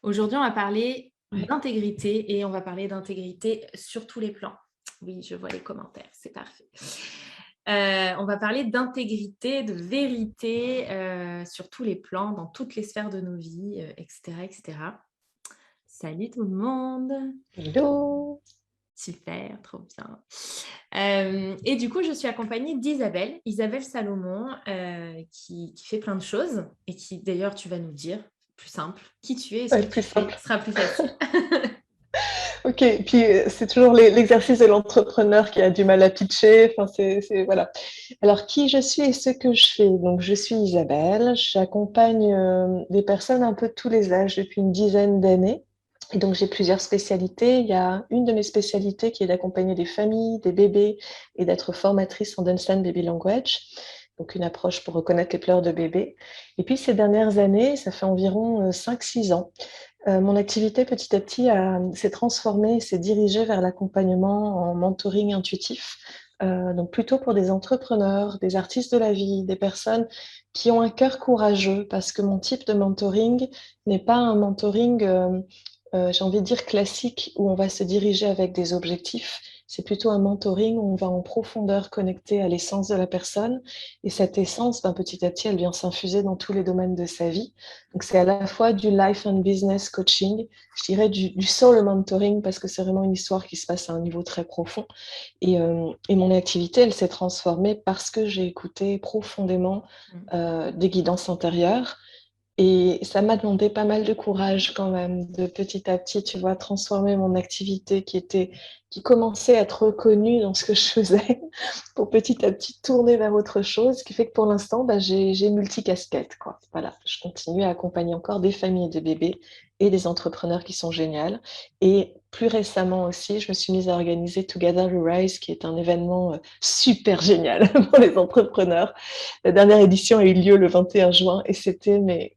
Aujourd'hui, on va parler Ouais. d'intégrité et on va parler d'intégrité sur tous les plans. Oui, je vois les commentaires, c'est parfait. On va parler d'intégrité, de vérité, sur tous les plans, dans toutes les sphères de nos vies, et cetera, et cetera. Salut tout le monde! Hello! Super, trop bien. Et du coup, je suis accompagnée d'Isabelle, Isabelle Salomon, qui fait plein de choses et qui d'ailleurs, tu vas nous dire, plus simple, qui tu es et ce Ouais, que plus tu fais. simple. Ce sera plus facile. OK, puis, c'est toujours l'exercice de l'entrepreneur qui a du mal à pitcher, enfin c'est voilà. Alors qui je suis et ce que je fais? Donc je suis Isabelle, j'accompagne, des personnes un peu de tous les âges depuis une dizaine d'années et donc j'ai plusieurs spécialités. Il y a une de mes spécialités qui est d'accompagner des familles, des bébés et d'être formatrice en Dance Baby Language, donc une approche pour reconnaître les pleurs de bébé et puis ces dernières années, ça fait environ, 5-6 ans. Mon activité petit à petit s'est transformée, s'est dirigée vers l'accompagnement en mentoring intuitif, donc plutôt pour des entrepreneurs, des artistes de la vie, des personnes qui ont un cœur courageux parce que mon type de mentoring n'est pas un mentoring, j'ai envie de dire classique où on va se diriger avec des objectifs. C'est plutôt un mentoring où on va en profondeur connecter à l'essence de la personne et cette essence, ben, petit à petit, elle vient s'infuser dans tous les domaines de sa vie. Donc c'est à la fois du life and business coaching, je dirais du soul mentoring parce que c'est vraiment une histoire qui se passe à un niveau très profond et mon activité, elle s'est transformée parce que j'ai écouté profondément, Mmh. des guidances intérieures et ça m'a demandé pas mal de courage quand même, de petit à petit, tu vois, transformer mon activité qui commençait à être reconnue dans ce que je faisais, pour petit à petit tourner vers autre chose, ce qui fait que pour l'instant, bah, j'ai multicasquette, quoi. Voilà, je continue à accompagner encore des familles et des bébés et des entrepreneurs qui sont géniales et plus récemment aussi, je me suis mise à organiser Together We Rise, qui est un événement, super génial pour les entrepreneurs. La dernière édition a eu lieu le 21 juin et c'était mais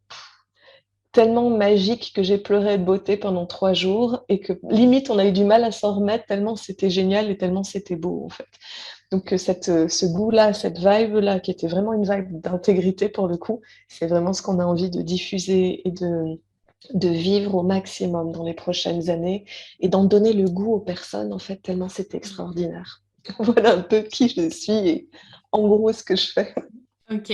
tellement magique que j'ai pleuré de beauté pendant 3 jours et que limite on a eu du mal à s'en remettre tellement c'était génial et tellement c'était beau, en fait. Donc ce goût-là, cette vibe-là, qui était vraiment une vibe d'intégrité pour le coup, c'est vraiment ce qu'on a envie de diffuser et de vivre au maximum dans les prochaines années et d'en donner le goût aux personnes, en fait, tellement c'est Mmh. extraordinaire. Voilà un peu qui je suis et en gros ce que je fais. OK.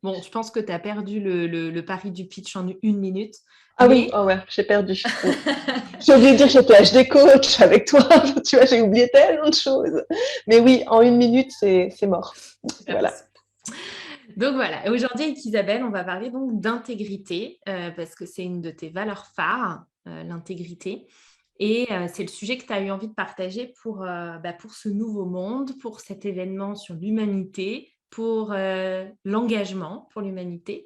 Bon, je pense que tu as perdu le pari du pitch en 1 minute, Ah oui, mais oh ouais, j'ai perdu. J'ai oublié de dire que j'étais HD coach avec toi, tu vois, j'ai oublié tellement de choses. Mais oui, en 1 minute, c'est mort. Voilà. merci. Donc voilà, et aujourd'hui avec Isabelle, on va parler donc d'intégrité, parce que c'est une de tes valeurs phares, l'intégrité et c'est le sujet que tu as eu envie de partager pour ce nouveau monde, pour cet événement sur l'humanité, pour, l'engagement pour l'humanité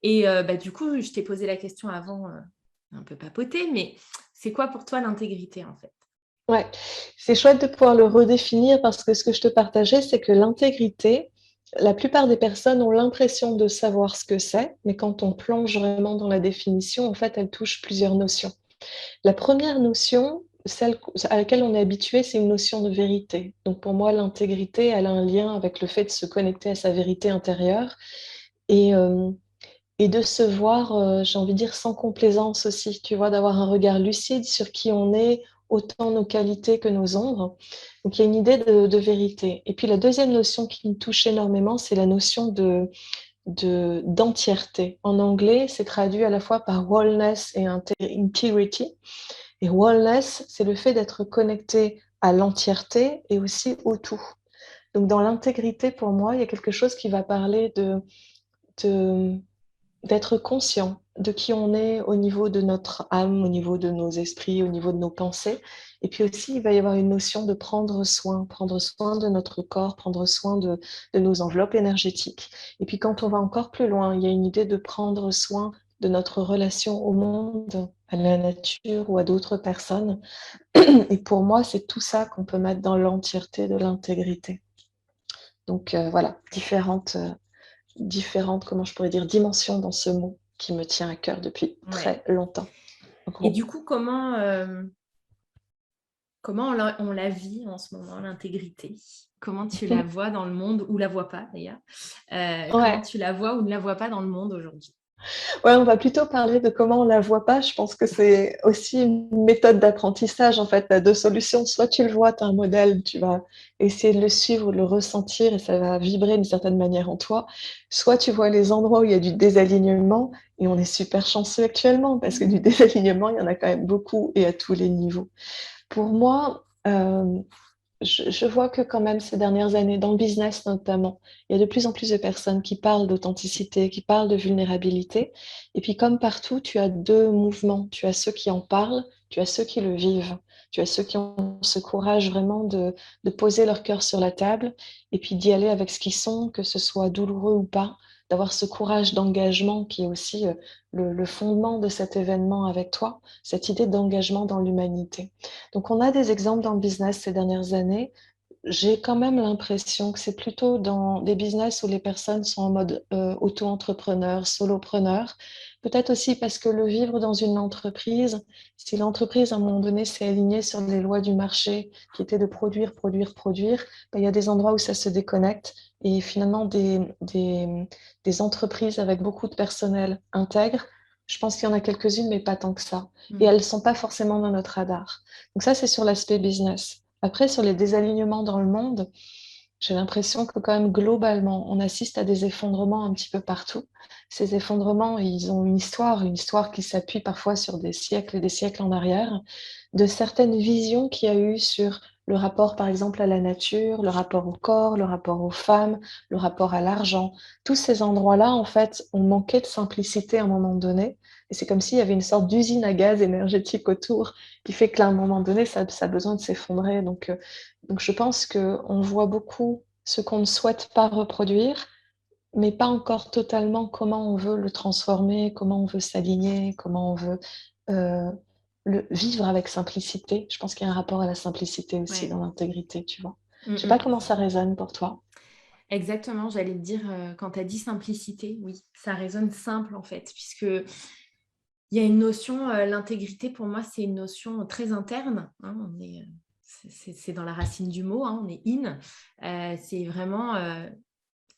et du coup, je t'ai posé la question avant, un peu papoter, mais c'est quoi pour toi l'intégrité, en fait? Ouais, c'est chouette de pouvoir le redéfinir parce que ce que je te partageais, c'est que l'intégrité, la plupart des personnes ont l'impression de savoir ce que c'est, mais quand on plonge vraiment dans la définition, en fait, elle touche plusieurs notions. La première notion, celle à laquelle on est habitué, c'est une notion de vérité. Donc pour moi, l'intégrité, elle a un lien avec le fait de se connecter à sa vérité intérieure et hem et de se voir, j'ai envie de dire sans complaisance aussi, tu vois? D'avoir un regard lucide sur qui on est, autant nos qualités que nos ombres. Donc il y a une idée de vérité et puis la deuxième notion qui me touche énormément, c'est la notion d'entièreté. En anglais, c'est traduit à la fois par wholeness et integrity et wholeness, c'est le fait d'être connecté à l'entièreté et aussi au tout. Donc dans l'intégrité, pour moi, il y a quelque chose qui va parler de d'être conscient de qui on est au niveau de notre âme, au niveau de nos esprits, au niveau de nos pensées. Et puis aussi, il va y avoir une notion de prendre soin de notre corps, prendre soin de nos enveloppes énergétiques. Et puis quand on va encore plus loin, il y a une idée de prendre soin de notre relation au monde, à la nature ou à d'autres personnes. Et pour moi, c'est tout ça qu'on peut mettre dans l'entièreté de l'intégrité. Donc voilà, différentes, comment je pourrais dire, dimensions dans ce mot qui me tient à cœur depuis Ouais très longtemps. En et gros. du coup, comment on la vit en ce moment, l'intégrité? Comment tu la vois dans le monde ou la vois pas d'ailleurs? Comment Ouais. tu la vois ou ne la vois pas dans le monde aujourd'hui? Ouais, on va plutôt parler de comment on la voit pas. Je pense que c'est aussi une méthode d'apprentissage. En fait, tu as deux solutions. Soit tu le vois, tu as un modèle, tu vas essayer de le suivre, de le ressentir et ça va vibrer d'une certaine manière en toi. Soit tu vois les endroits où il y a du désalignement et on est super chanceux actuellement parce que du désalignement, il y en a quand même beaucoup et à tous les niveaux. Pour moi, je vois que quand même ces dernières années, dans le business notamment, il y a de plus en plus de personnes qui parlent d'authenticité, qui parlent de vulnérabilité. Et puis comme partout, tu as deux mouvements. Tu as ceux qui en parlent, tu as ceux qui le vivent. Tu as ceux qui ont ce courage vraiment de poser leur cœur sur la table et puis d'y aller avec ce qu'ils sont, que ce soit douloureux ou pas, d'avoir ce courage d'engagement qui est aussi le fondement de cet événement avec toi, cette idée d'engagement dans l'humanité. Donc, on a des exemples dans le business ces dernières années. J'ai quand même l'impression que c'est plutôt dans des business où les personnes sont en mode auto-entrepreneur, solopreneur. Peut-être aussi parce que le vivre dans une entreprise, si l'entreprise à un moment donné s'est alignée sur les lois du marché, qui étaient de produire, produire, produire, ben, il y a des endroits où ça se déconnecte et finalement des entreprises avec beaucoup de personnel intègre. Je pense qu'il y en a quelques-unes, mais pas tant que ça. Et Mm. elles ne sont pas forcément dans notre radar. Donc ça, c'est sur l'aspect business. Après, sur les désalignements dans le monde, j'ai l'impression que quand même globalement, on assiste à des effondrements un petit peu partout. Ces effondrements, ils ont une histoire qui s'appuie parfois sur des siècles et des siècles en arrière, de certaines visions qu'il y a eu sur le rapport, par exemple, à la nature, le rapport au corps, le rapport aux femmes, le rapport à l'argent. Tous ces endroits-là, en fait, ont manqué de simplicité à un moment donné. Et c'est comme s'il y avait une sorte d'usine à gaz énergétique autour qui fait qu'à un moment donné, ça a besoin de s'effondrer. Donc, je pense qu'on voit beaucoup ce qu'on ne souhaite pas reproduire, mais pas encore totalement comment on veut le transformer, comment on veut s'aligner, comment on veut euh, le vivre avec simplicité. Je pense qu'il y a un rapport à la simplicité aussi Ouais. dans l'intégrité, tu vois. Mm, Je sais pas mm. comment ça résonne pour toi. Exactement, j'allais te dire, quand tu as dit simplicité, oui, ça résonne simple en fait, puisque il y a une notion, l'intégrité pour moi, c'est une notion très interne, hein, c'est dans la racine du mot, hein, on est in. C'est vraiment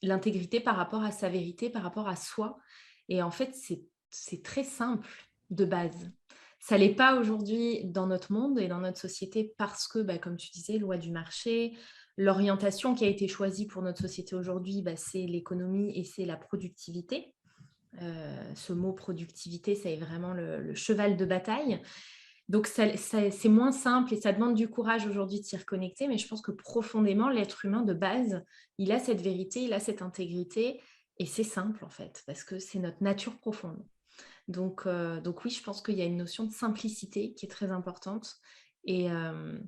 l'intégrité par rapport à sa vérité, par rapport à soi. Et en fait, c'est très simple de base. Ça l'est pas aujourd'hui dans notre monde et dans notre société parce que, bah, comme tu disais, loi du marché, l'orientation qui a été choisie pour notre société aujourd'hui, bah, c'est l'économie et c'est la productivité. Ce mot productivité, c'est vraiment le cheval de bataille. Donc, c'est moins simple et ça demande du courage aujourd'hui de s'y reconnecter, mais je pense que profondément, l'être humain de base, il a cette vérité, il a cette intégrité et c'est simple en fait, parce que c'est notre nature profonde. Donc oui, je pense qu'il y a une notion de simplicité qui est très importante et, euh,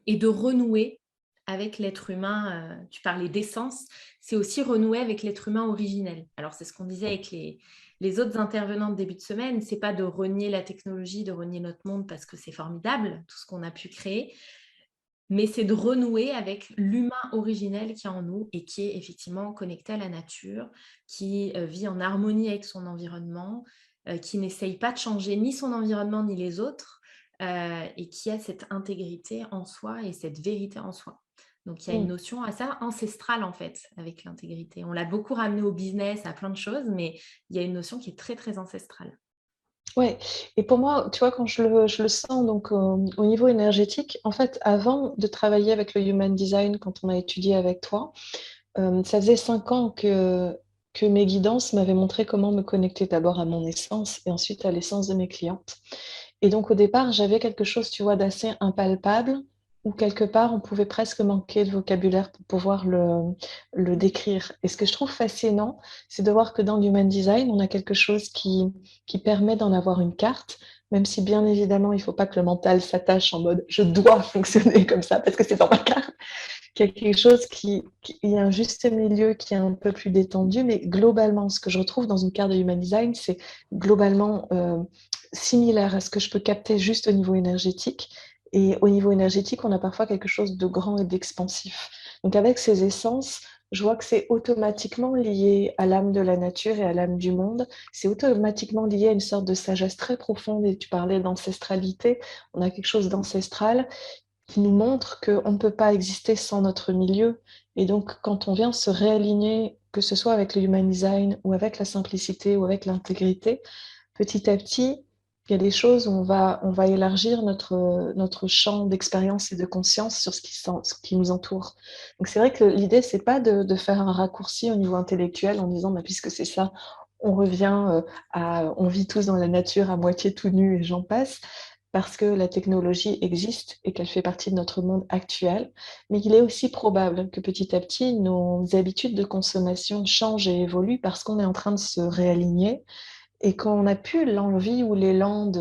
et de renouer avec l'être humain. Tu parlais d'essence, c'est aussi renouer avec l'être humain originel. Alors, c'est ce qu'on disait avec les autres intervenants de début de semaine, c'est pas de renier la technologie, de renier notre monde parce que c'est formidable, tout ce qu'on a pu créer, mais c'est de renouer avec l'humain originel qui est en nous et qui est effectivement connecté à la nature, qui vit en harmonie avec son environnement, qui n'essaye pas de changer ni son environnement ni les autres, et qui a cette intégrité en soi et cette vérité en soi. Donc il y a une Mm. notion assez ancestrale en fait avec l'intégrité. On l'a beaucoup ramené au business, à plein de choses, mais il y a une notion qui est très très ancestrale. Ouais, et pour moi, tu vois, quand je le sens donc au niveau énergétique, en fait, avant de travailler avec le Human Design, quand on a étudié avec toi, ça faisait 5 ans que mes guidances m'avaient montré comment me connecter d'abord à mon essence et ensuite à l'essence de mes clientes. Et donc au départ, j'avais quelque chose, tu vois, d'assez impalpable, où quelque part, on pouvait presque manquer de vocabulaire pour pouvoir le décrire. Et ce que je trouve fascinant, c'est de voir que dans l'Human Design, on a quelque chose qui permet d'en avoir une carte, même si bien évidemment, il ne faut pas que le mental s'attache en mode je dois fonctionner comme ça parce que c'est dans ma carte, qu'il y a quelque chose il y a un juste milieu qui est un peu plus détendu, mais globalement, ce que je retrouve dans une carte de Human Design, c'est globalement similaire à ce que je peux capter juste au niveau énergétique. Et au niveau énergétique, on a parfois quelque chose de grand et d'expansif. Donc avec ces essences, je vois que c'est automatiquement lié à l'âme de la nature et à l'âme du monde. C'est automatiquement lié à une sorte de sagesse très profonde. Et tu parlais d'ancestralité. On a quelque chose d'ancestral qui nous montre qu'on ne peut pas exister sans notre milieu. Et donc, quand on vient se réaligner que ce soit avec le human design ou avec la simplicité ou avec l'intégrité, petit à petit, il y a des choses où on va élargir notre champ d'expérience et de conscience sur ce qui nous entoure. Donc c'est vrai que l'idée, c'est pas de faire un raccourci au niveau intellectuel en disant, bah, puisque c'est ça, on revient on vit tous dans la nature à moitié tout nu et j'en passe, parce que la technologie existe et qu'elle fait partie de notre monde actuel. Mais il est aussi probable que petit à petit, nos habitudes de consommation changent et évoluent parce qu'on est en train de se réaligner et qu'on n'a plus l'envie ou l'élan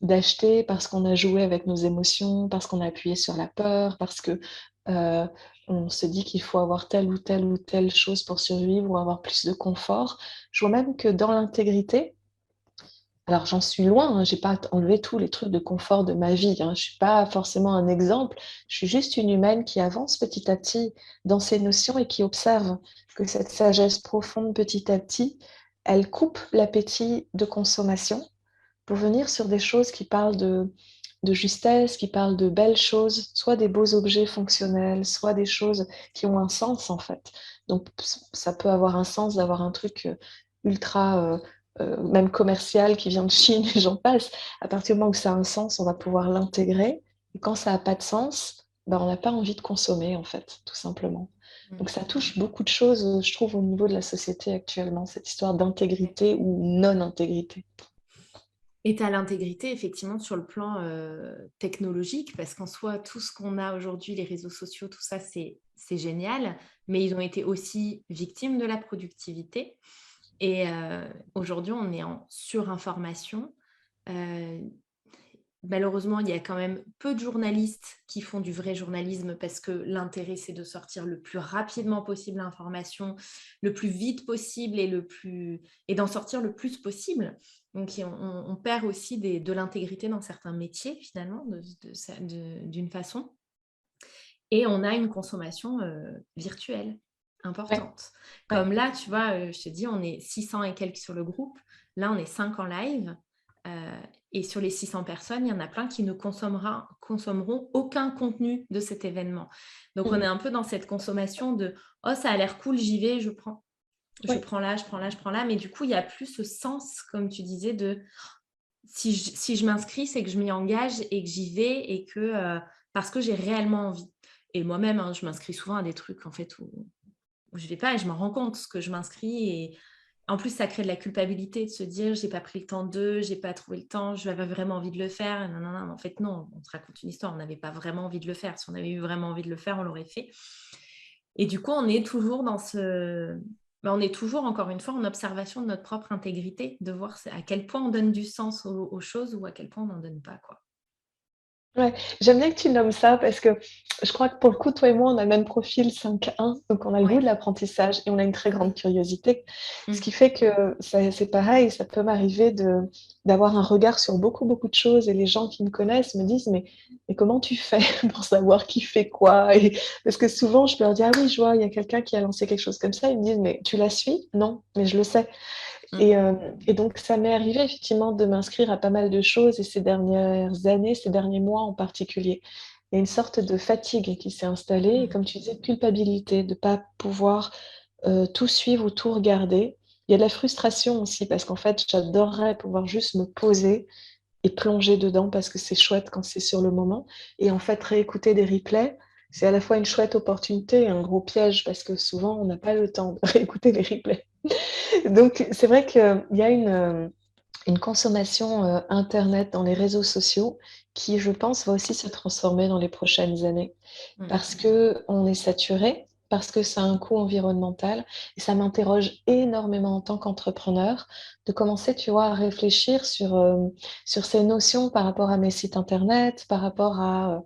d'acheter parce qu'on a joué avec nos émotions, parce qu'on a appuyé sur la peur, parce que euh, on se dit qu'il faut avoir telle ou telle chose pour survivre ou avoir plus de confort. Je vois même que dans l'intégrité, alors j'en suis loin, hein, j'ai pas enlevé tous les trucs de confort de ma vie, hein, je suis pas forcément un exemple, je suis juste une humaine qui avance petit à petit dans ses notions et qui observe que cette sagesse profonde petit à petit, elle coupe l'appétit de consommation pour venir sur des choses qui parlent de justesse, qui parlent de belles choses, soit des beaux objets fonctionnels, soit des choses qui ont un sens en fait. Donc ça peut avoir un sens d'avoir un truc ultra, même commercial qui vient de Chine et j'en passe. À partir du moment où ça a un sens, on va pouvoir l'intégrer. Et quand ça n'a pas de sens, ben, on n'a pas envie de consommer en fait, tout simplement. Donc ça touche beaucoup de choses, je trouve, au niveau de la société actuellement, cette histoire d'intégrité ou non-intégrité. Et tu as l'intégrité, effectivement, sur le plan technologique, parce qu'en soi, tout ce qu'on a aujourd'hui, les réseaux sociaux, tout ça, c'est génial, mais ils ont été aussi victimes de la productivité. Et aujourd'hui, on est en surinformation. Euh, Malheureusement, il y a quand même peu de journalistes qui font du vrai journalisme parce que l'intérêt, c'est de sortir le plus rapidement possible l'information, le plus vite possible et d'en sortir le plus possible. Donc, on perd aussi de l'intégrité dans certains métiers, finalement, d'une façon. Et on a une consommation virtuelle Ouais, importante. ouais. Comme là, tu vois, je te dis, on est 600 et quelques sur le groupe. Là, on est 5 en live. Et sur les 600 personnes, il y en a plein qui ne consommeront aucun contenu de cet événement. Donc, on est Mhm. un peu dans cette consommation de « Oh, ça a l'air cool, j'y vais, je prends. Je Ouais. prends là, je prends là, je prends là. » Mais du coup, il n'y a plus ce sens, comme tu disais, de si je m'inscris, c'est que je m'y engage et que j'y vais et que parce que j'ai réellement envie. Et moi-même, hein, je m'inscris souvent à des trucs en fait où je vais pas et je m'en rends compte ce que je m'inscris et en plus ça crée de la culpabilité de se dire j'ai pas pris le temps j'ai pas trouvé le temps, je n'avais vraiment envie de le faire. Non, non, non, en fait non, on se raconte une histoire, on n'avait pas vraiment envie de le faire. Si on avait eu vraiment envie de le faire, on l'aurait fait. Et du coup, on est toujours dans on est toujours, encore une fois, en observation de notre propre intégrité, de voir à quel point on donne du sens aux choses ou à quel point on n'en donne pas, quoi. Ouais, j'aime bien que tu nommes ça parce que je crois que pour le coup, toi et moi, on a le même profil 5-1, donc on a le goût Ouais. de l'apprentissage et on a une très grande curiosité. Ce Mm. qui fait que c'est pareil, ça peut m'arriver d'avoir un regard sur beaucoup, beaucoup de choses et les gens qui me connaissent me disent, mais comment tu fais pour savoir qui fait quoi? Et, parce que souvent, je peux leur dire, ah oui, je vois, il y a quelqu'un qui a lancé quelque chose comme ça. Ils me disent, mais tu la suis? Non, mais je le sais. Mm. Et donc, ça m'est arrivé effectivement de m'inscrire à pas mal de choses et ces dernières années, ces derniers mois en particulier, il y a une sorte de fatigue qui s'est installée et Mm. comme tu disais, de culpabilité de ne pas pouvoir tout suivre ou tout regarder. Il y a de la frustration aussi parce qu'en fait, j'adorerais pouvoir juste me poser et plonger dedans parce que c'est chouette quand c'est sur le moment. Et en fait, réécouter des replays, c'est à la fois une chouette opportunité et un gros piège parce que souvent, on n'a pas le temps de réécouter les replays. Donc, c'est vrai qu'il y a une consommation Internet dans les réseaux sociaux qui, je pense, va aussi se transformer dans les prochaines années Mm. parce qu'on est saturé, parce que ça a un coût environnemental. Et ça m'interroge énormément en tant qu'entrepreneur de commencer, tu vois, à réfléchir sur ces notions par rapport à mes sites Internet, par rapport à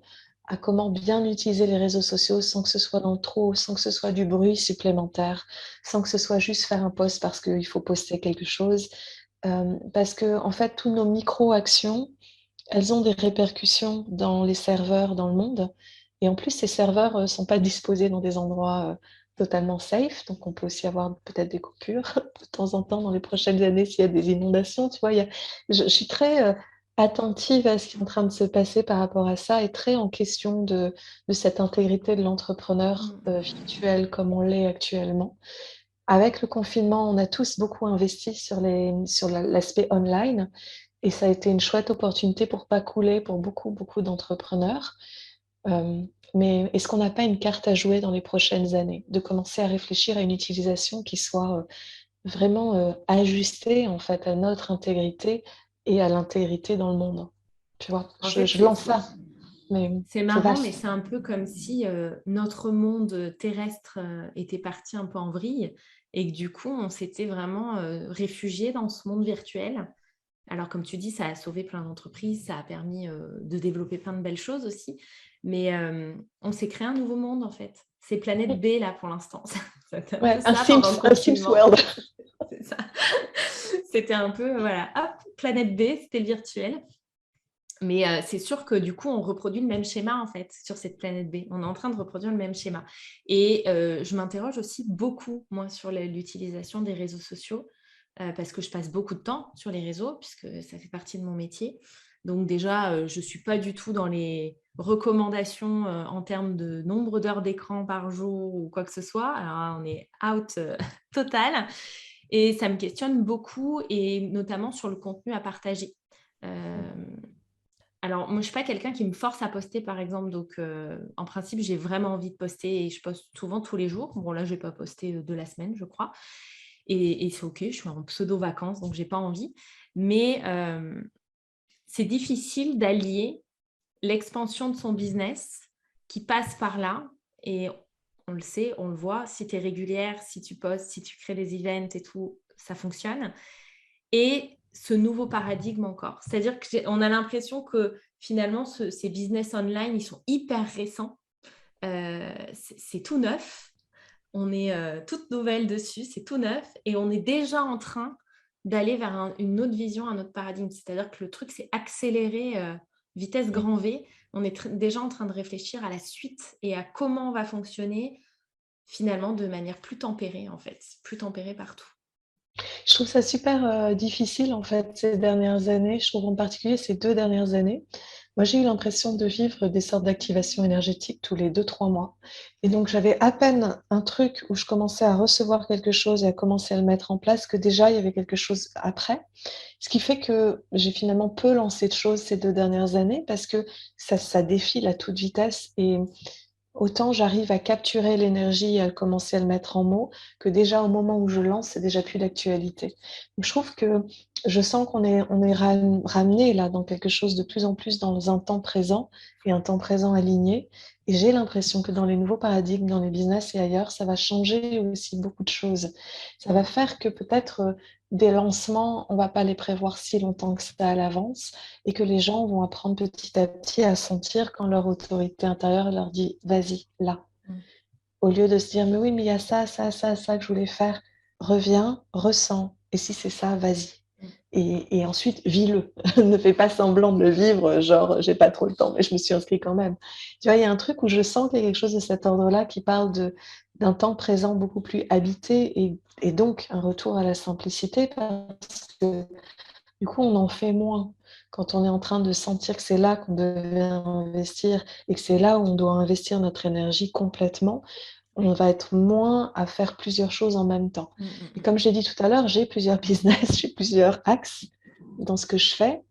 comment bien utiliser les réseaux sociaux sans que ce soit dans le trop, sans que ce soit du bruit supplémentaire, sans que ce soit juste faire un post parce qu'il faut poster quelque chose. Parce que, en fait, tous nos micro-actions, elles ont des répercussions dans les serveurs dans le monde. Et en plus, ces serveurs ne sont pas disposés dans des endroits totalement safe. Donc, on peut aussi avoir peut-être des coupures de temps en temps dans les prochaines années s'il y a des inondations. Tu vois, je suis très attentive à ce qui est en train de se passer par rapport à ça et très en question de cette intégrité de l'entrepreneur Mm. virtuel comme on l'est actuellement. avec le confinement, on a tous beaucoup investi sur l'aspect online et ça a été une chouette opportunité pour pas couler pour beaucoup, beaucoup d'entrepreneurs. Euh, mais est-ce qu'on n'a pas une carte à jouer dans les prochaines années? De commencer à réfléchir à une utilisation qui soit vraiment ajustée en fait à notre intégrité et à l'intégrité dans le monde. Tu vois, En fait, je lance ça, mais c'est c'est marrant, mais vaste. c'est un peu comme si notre monde terrestre était parti un peu en vrille et que du coup, on s'était vraiment réfugié dans ce monde virtuel. Alors, comme tu dis, ça a sauvé plein d'entreprises, ça a permis de développer plein de belles choses aussi. Mais on s'est créé un nouveau monde, en fait. C'est Planète B, là, pour l'instant. C'était un peu Ouais, ça pendant le Un Sims confinement. World. C'est ça. C'était un peu, voilà, hop, Planète B, c'était le virtuel. Mais c'est sûr que du coup, on reproduit le même schéma, en fait, sur cette planète B. On est en train de reproduire le même schéma. Et je m'interroge aussi beaucoup, moi, sur l'utilisation des réseaux sociaux, parce que je passe beaucoup de temps sur les réseaux, puisque ça fait partie de mon métier. Donc déjà, je ne suis pas du tout dans les recommandations en termes de nombre d'heures d'écran par jour ou quoi que ce soit. Alors là, on est out total. Et ça me questionne beaucoup, et notamment sur le contenu à partager. Euh, alors, moi, je ne suis pas quelqu'un qui me force à poster, par exemple. Donc, en principe, j'ai vraiment envie de poster et je poste souvent tous les jours. Bon, là, je n'ai pas posté de la semaine, je crois. Et c'est OK, je suis en pseudo-vacances, donc je n'ai pas envie. Mais c'est difficile d'allier l'expansion de son business qui passe par là. Et on le sait, on le voit, si tu es régulière, si tu postes, si tu crées des events et tout, ça fonctionne. Et ce nouveau paradigme encore. C'est-à-dire qu'on a l'impression que finalement, ces business online, ils sont hyper récents. C'est tout neuf. On est toute nouvelle dessus, c'est tout neuf. Et on est déjà en train d'aller vers une autre vision, un autre paradigme. C'est-à-dire que le truc, c'est accélérer vitesse grand V. On est déjà en train de réfléchir à la suite et à comment on va fonctionner finalement de manière plus tempérée, en fait, plus tempérée partout. Je trouve ça super difficile en fait ces dernières années. Je trouve en particulier ces 2 dernières années. Moi, j'ai eu l'impression de vivre des sortes d'activations énergétiques tous les 2, 3 mois. Et donc, j'avais à peine un truc où je commençais à recevoir quelque chose et à commencer à le mettre en place que déjà, il y avait quelque chose après. Ce qui fait que j'ai finalement peu lancé de choses ces 2 dernières années parce que ça défile à toute vitesse. Et autant j'arrive à capturer l'énergie et à commencer à le mettre en mots, que déjà au moment où je lance, c'est déjà plus d'actualité. Donc je trouve que je sens on est ramené là dans quelque chose de plus en plus dans un temps présent et un temps présent aligné. Et j'ai l'impression que dans les nouveaux paradigmes, dans les business et ailleurs, ça va changer aussi beaucoup de choses. Ça va faire que peut-être des lancements, on va pas les prévoir si longtemps que ça à l'avance et que les gens vont apprendre petit à petit à sentir quand leur autorité intérieure leur dit vas-y, là. Mm. Au lieu de se dire mais oui, mais il y a ça, ça, ça, ça que je voulais faire, reviens, ressens. Et si c'est ça, vas-y. Et ensuite, vis-le. Ne fais pas semblant de le vivre, genre j'ai pas trop le temps, mais je me suis inscrite quand même. Tu vois, il y a un truc où je sens qu'il y a quelque chose de cet ordre-là qui parle d'un temps présent beaucoup plus habité et donc un retour à la simplicité parce que du coup, on en fait moins quand on est en train de sentir que c'est là qu'on devait investir et que c'est là où on doit investir notre énergie complètement. On Oui. va être moins à faire plusieurs choses en même temps. Mm, Et mm, comme j'ai dit tout à l'heure, j'ai plusieurs business, j'ai plusieurs axes dans ce que je fais.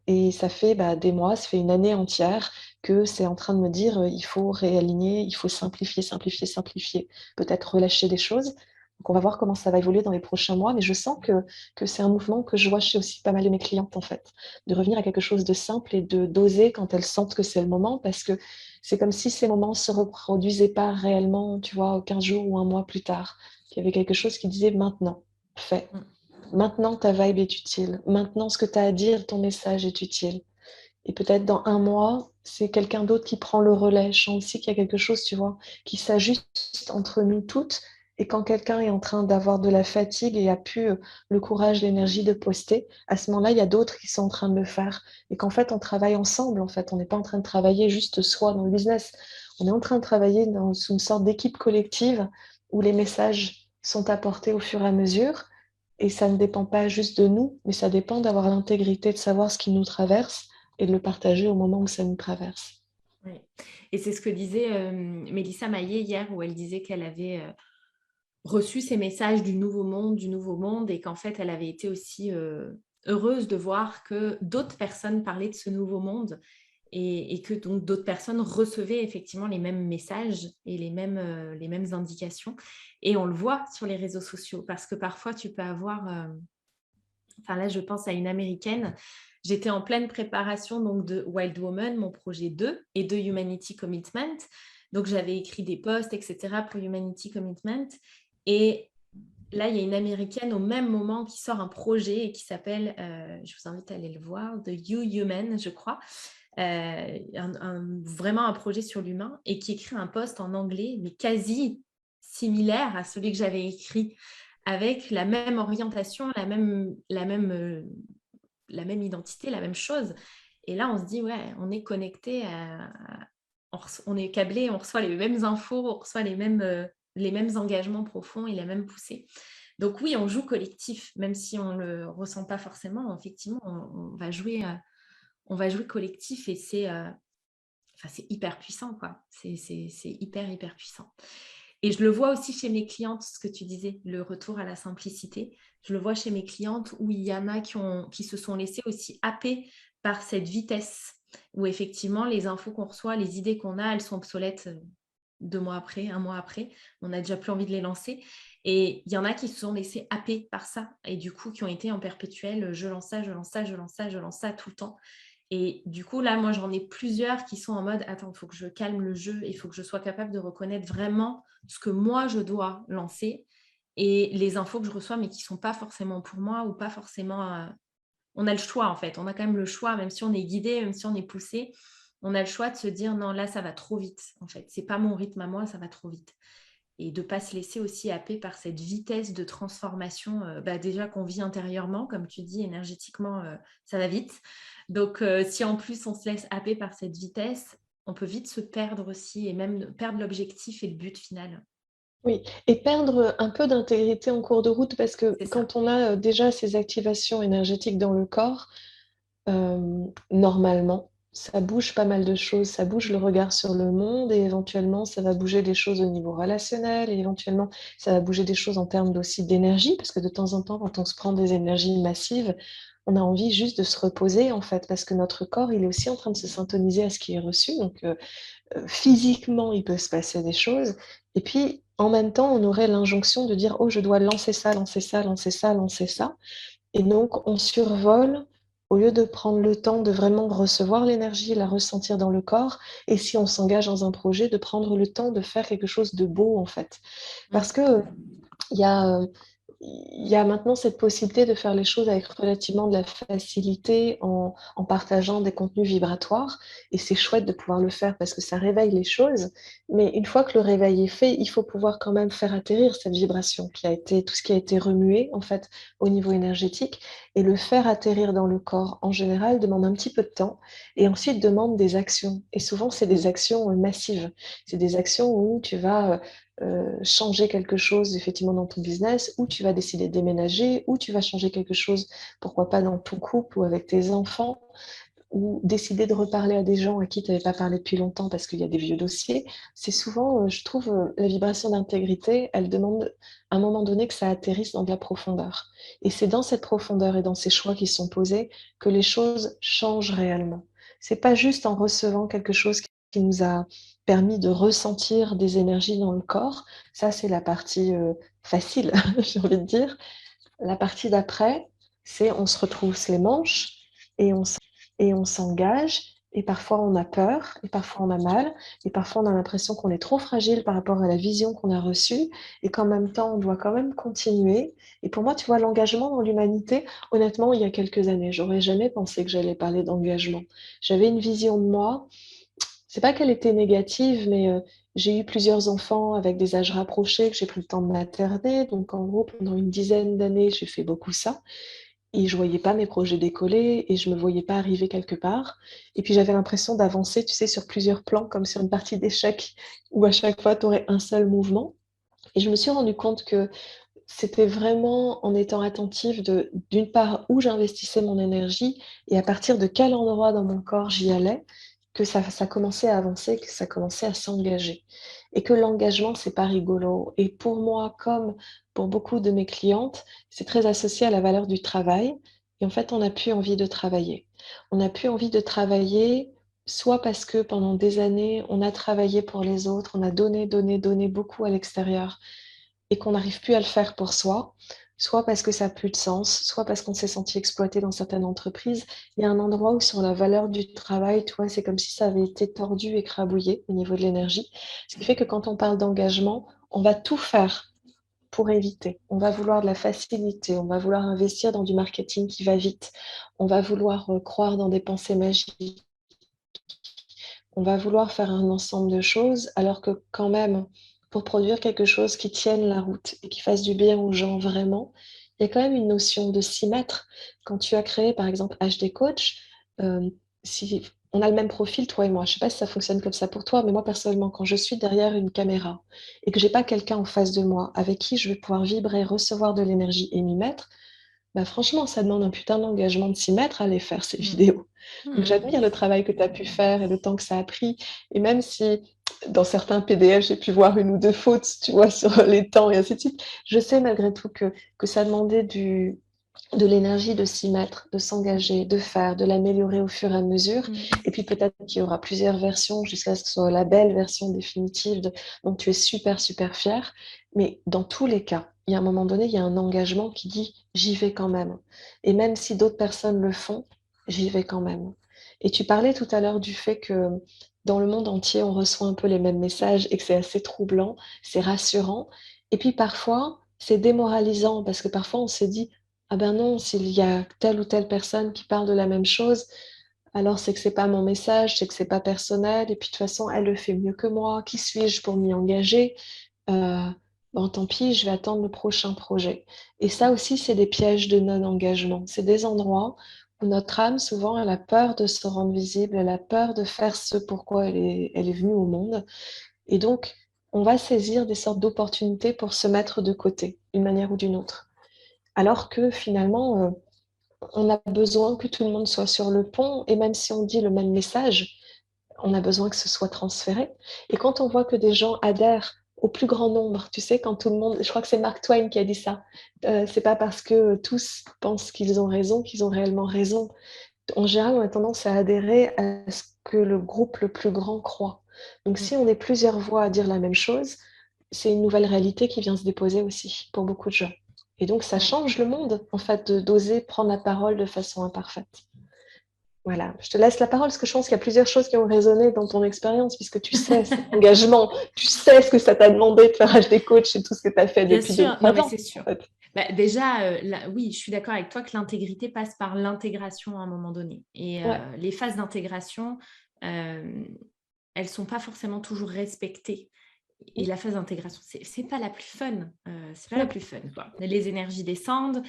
Et ça fait des mois, ça fait une année entière que c'est en train de me dire il faut réaligner, il faut simplifier, simplifier, simplifier, peut-être relâcher des choses. Donc on va voir comment ça va évoluer dans les prochains mois, mais je sens que c'est un mouvement que je vois chez aussi pas mal de mes clientes en fait, de revenir à quelque chose de simple et de d'oser quand elles sentent que c'est le moment, parce que c'est comme si ces moments se reproduisaient pas réellement, tu vois, 15 jours ou un mois plus tard, qu'il y avait quelque chose qui disait maintenant, fais. mm. Maintenant, ta vibe est utile. Maintenant, ce que tu as à dire, ton message est utile. Et peut-être dans un mois, c'est quelqu'un d'autre qui prend le relais. Je sens aussi qu'il y a quelque chose, tu vois, qui s'ajuste entre nous toutes. Et quand quelqu'un est en train d'avoir de la fatigue et a plus le courage, l'énergie de poster, à ce moment-là, il y a d'autres qui sont en train de le faire. Et qu'en fait, on travaille ensemble. En fait, on n'est pas en train de travailler juste soi dans le business. On est en train de travailler dans une sorte d'équipe collective où les messages sont apportés au fur et à mesure. Et ça ne dépend pas juste de nous, mais ça dépend d'avoir l'intégrité de savoir ce qui nous traverse et de le partager au moment où ça nous traverse. Oui. Et c'est ce que disait Mélissa Maillet hier, où elle disait qu'elle avait reçu ces messages du nouveau monde, et qu'en fait, elle avait été aussi heureuse de voir que d'autres personnes parlaient de ce nouveau monde, et que donc d'autres personnes recevaient effectivement les mêmes messages et les mêmes indications. Et on le voit sur les réseaux sociaux, parce que parfois tu peux avoir, enfin là je pense à une américaine, j'étais en pleine préparation donc de Wild Woman, mon projet 2, et de Humanity Commitment. Donc j'avais écrit des posts, etc. pour Humanity Commitment. Et là, il y a une américaine au même moment qui sort un projet et qui s'appelle, je vous invite à aller le voir, The You Human, je crois. Vraiment un projet sur l'humain, et qui écrit un post en anglais, mais quasi similaire à celui que j'avais écrit, avec la même orientation, la même identité, la même chose. Et là, on se dit, ouais, on est connecté, on est câblé, on reçoit les mêmes infos, on reçoit les mêmes engagements profonds et la même poussée. Donc oui, on joue collectif, même si on ne le ressent pas forcément. Effectivement, on va jouer collectif, et c'est hyper puissant, quoi. C'est hyper, hyper puissant. Et je le vois aussi chez mes clientes, ce que tu disais, le retour à la simplicité. Je le vois chez mes clientes, où il y en a qui se sont laissées aussi happer par cette vitesse, où effectivement, les infos qu'on reçoit, les idées qu'on a, elles sont obsolètes 2 mois après, 1 mois après. On n'a déjà plus envie de les lancer. Et il y en a qui se sont laissés happer par ça, et du coup, qui ont été en perpétuel, je lance ça, je lance ça, je lance ça, je lance ça tout le temps. Et du coup, là, moi, j'en ai plusieurs qui sont en mode, attends, il faut que je calme le jeu, il faut que je sois capable de reconnaître vraiment ce que moi, je dois lancer, et les infos que je reçois, mais qui ne sont pas forcément pour moi, ou pas forcément... On a le choix, en fait. On a quand même le choix, même si on est guidé, même si on est poussé, on a le choix de se dire, non, là, ça va trop vite, en fait. C'est pas mon rythme à moi, ça va trop vite. Et de ne pas se laisser aussi happer par cette vitesse de transformation, déjà qu'on vit intérieurement, comme tu dis, énergétiquement, ça va vite. Donc, si en plus on se laisse happer par cette vitesse, on peut vite se perdre aussi, et même perdre l'objectif et le but final. Oui, et perdre un peu d'intégrité en cours de route parce que C'est ça. quand on a, déjà ces activations énergétiques dans le corps, normalement, ça bouge pas mal de choses. Ça bouge le regard sur le monde, et éventuellement, ça va bouger des choses au niveau relationnel, et éventuellement, ça va bouger des choses en termes aussi d'énergie, parce que de temps en temps, quand on se prend des énergies massives, on a envie juste de se reposer, en fait, parce que notre corps, il est aussi en train de se syntoniser à ce qui est reçu. Donc, physiquement, il peut se passer des choses, et puis, en même temps, on aurait l'injonction de dire: «Oh, je dois lancer ça, lancer ça, lancer ça, lancer ça». Et donc, on survole au lieu de prendre le temps de vraiment recevoir l'énergie, la ressentir dans le corps, et si on s'engage dans un projet, de prendre le temps de faire quelque chose de beau, en fait. Parce Mmh. que, il y a, il y a maintenant cette possibilité de faire les choses avec relativement de la facilité, en partageant des contenus vibratoires, et c'est chouette de pouvoir le faire parce que ça réveille les choses. Mais une fois que le réveil est fait, il faut pouvoir quand même faire atterrir cette vibration qui a été tout ce qui a été remué, en fait, au niveau énergétique, et le faire atterrir dans le corps, en général, demande un petit peu de temps, et ensuite demande des actions, et souvent c'est des actions, massives. C'est des actions où tu vas, changer quelque chose effectivement dans ton business, ou tu vas décider de déménager, ou tu vas changer quelque chose, pourquoi pas dans ton couple ou avec tes enfants, ou décider de reparler à des gens à qui tu n'avais pas parlé depuis longtemps parce qu'il y a des vieux dossiers. C'est souvent, je trouve, la vibration d'intégrité, elle demande à un moment donné que ça atterrisse dans de la profondeur. Et c'est dans cette profondeur et dans ces choix qui sont posés que les choses changent réellement. C'est pas juste en recevant quelque chose qui nous a permis de ressentir des énergies dans le corps. Ça, c'est la partie, facile, j'ai envie de dire. La partie d'après, c'est on se retrousse les manches, et on s'engage, et parfois on a peur, et parfois on a mal, et parfois on a l'impression qu'on est trop fragile par rapport à la vision qu'on a reçue, et qu'en même temps on doit quand même continuer. Et pour moi, tu vois, l'engagement dans l'humanité, honnêtement, il y a quelques années, j'aurais jamais pensé que j'allais parler d'engagement. J'avais une vision de moi, c'est pas qu'elle était négative, mais j'ai eu plusieurs enfants avec des âges rapprochés, que j'ai pris le temps de materner. Donc en gros, pendant une dizaine d'années, j'ai fait beaucoup ça, et je voyais pas mes projets décoller, et je me voyais pas arriver quelque part. Et puis j'avais l'impression d'avancer, tu sais, sur plusieurs plans, comme sur une partie d'échecs où à chaque fois, tu aurais un seul mouvement. Et je me suis rendu compte que c'était vraiment en étant attentive d'une part, où j'investissais mon énergie, et à partir de quel endroit dans mon corps j'y allais, que ça commençait à avancer, que ça commençait à s'engager. et que l'engagement, c'est pas rigolo. Et pour moi, comme pour beaucoup de mes clientes, c'est très associé à la valeur du travail. Et en fait, on n'a plus envie de travailler. On n'a plus envie de travailler, soit parce que pendant des années, on a travaillé pour les autres, on a donné, donné, donné beaucoup à l'extérieur et qu'on n'arrive plus à le faire pour soi, soit parce que ça n'a plus de sens, soit parce qu'on s'est senti exploité dans certaines entreprises. Il y a un endroit où sur la valeur du travail, tu vois, c'est comme si ça avait été tordu, écrabouillé au niveau de l'énergie. Ce qui fait que quand on parle d'engagement, on va tout faire pour éviter. On va vouloir de la facilité, on va vouloir investir dans du marketing qui va vite, on va vouloir croire dans des pensées magiques, on va vouloir faire un ensemble de choses, alors que quand même, pour produire quelque chose qui tienne la route et qui fasse du bien aux gens vraiment, il y a quand même une notion de s'y mettre. Quand tu as créé, par exemple, HD Coach, si on a le même profil, toi et moi, je ne sais pas si ça fonctionne comme ça pour toi, mais moi, personnellement, quand je suis derrière une caméra et que j'ai pas quelqu'un en face de moi avec qui je vais pouvoir vibrer, recevoir de l'énergie et m'y mettre, bah franchement, ça demande un putain d'engagement de s'y mettre à les faire, ces Mm. vidéos. Donc Mm. j'admire le travail que tu as pu faire et le temps que ça a pris. Et même si dans certains PDF, j'ai pu voir une ou deux fautes, tu vois, sur les temps et ainsi de suite, je sais malgré tout que ça demandait de l'énergie de s'y mettre, de s'engager, de faire, de l'améliorer au fur et à mesure. Mm. Et puis peut-être qu'il y aura plusieurs versions jusqu'à ce que ce soit la belle version définitive dont tu es super, super fière. Mais dans tous les cas, il y a un moment donné, il y a un engagement qui dit j'y vais quand même. Et même si d'autres personnes le font, j'y vais quand même. Et tu parlais tout à l'heure du fait que dans le monde entier, on reçoit un peu les mêmes messages et que c'est assez troublant, c'est rassurant. Et puis parfois, c'est démoralisant parce que parfois on se dit ah ben non, s'il y a telle ou telle personne qui parle de la même chose, alors c'est que c'est pas mon message, c'est que c'est pas personnel, et puis de toute façon, elle le fait mieux que moi. Qui suis-je pour m'y engager? Bon, tant pis, je vais attendre le prochain projet. Et ça aussi, c'est des pièges de non-engagement. C'est des endroits où notre âme, souvent, elle a peur de se rendre visible, elle a peur de faire ce pourquoi elle est venue au monde. Et donc, on va saisir des sortes d'opportunités pour se mettre de côté, d'une manière ou d'une autre. Alors que finalement, on a besoin que tout le monde soit sur le pont, et même si on dit le même message, on a besoin que ce soit transféré. Et quand on voit que des gens adhèrent au plus grand nombre, tu sais, quand tout le monde, je crois que c'est Mark Twain qui a dit ça, c'est pas parce que tous pensent qu'ils ont raison qu'ils ont réellement raison. En général, on a tendance à adhérer à ce que le groupe le plus grand croit. Donc Mm. si on est plusieurs voix à dire la même chose, c'est une nouvelle réalité qui vient se déposer aussi pour beaucoup de gens. Et donc ça Ouais. change le monde, en fait, d'oser prendre la parole de façon imparfaite. Voilà, je te laisse la parole parce que je pense qu'il y a plusieurs choses qui ont résonné dans ton expérience, puisque tu sais cet engagement, tu sais ce que ça t'a demandé de faire HD Coach et tout ce que tu as fait Bien depuis sûr, non 20 mais ans, c'est en sûr. fait. Bah, déjà, oui, je suis d'accord avec toi que l'intégrité passe par l'intégration à un moment donné. Et Ouais, les phases d'intégration, euh, elles sont pas forcément toujours respectées. Et la phase d'intégration, c'est pas la plus fun. C'est pas la non, plus fun, quoi. Les énergies descendent.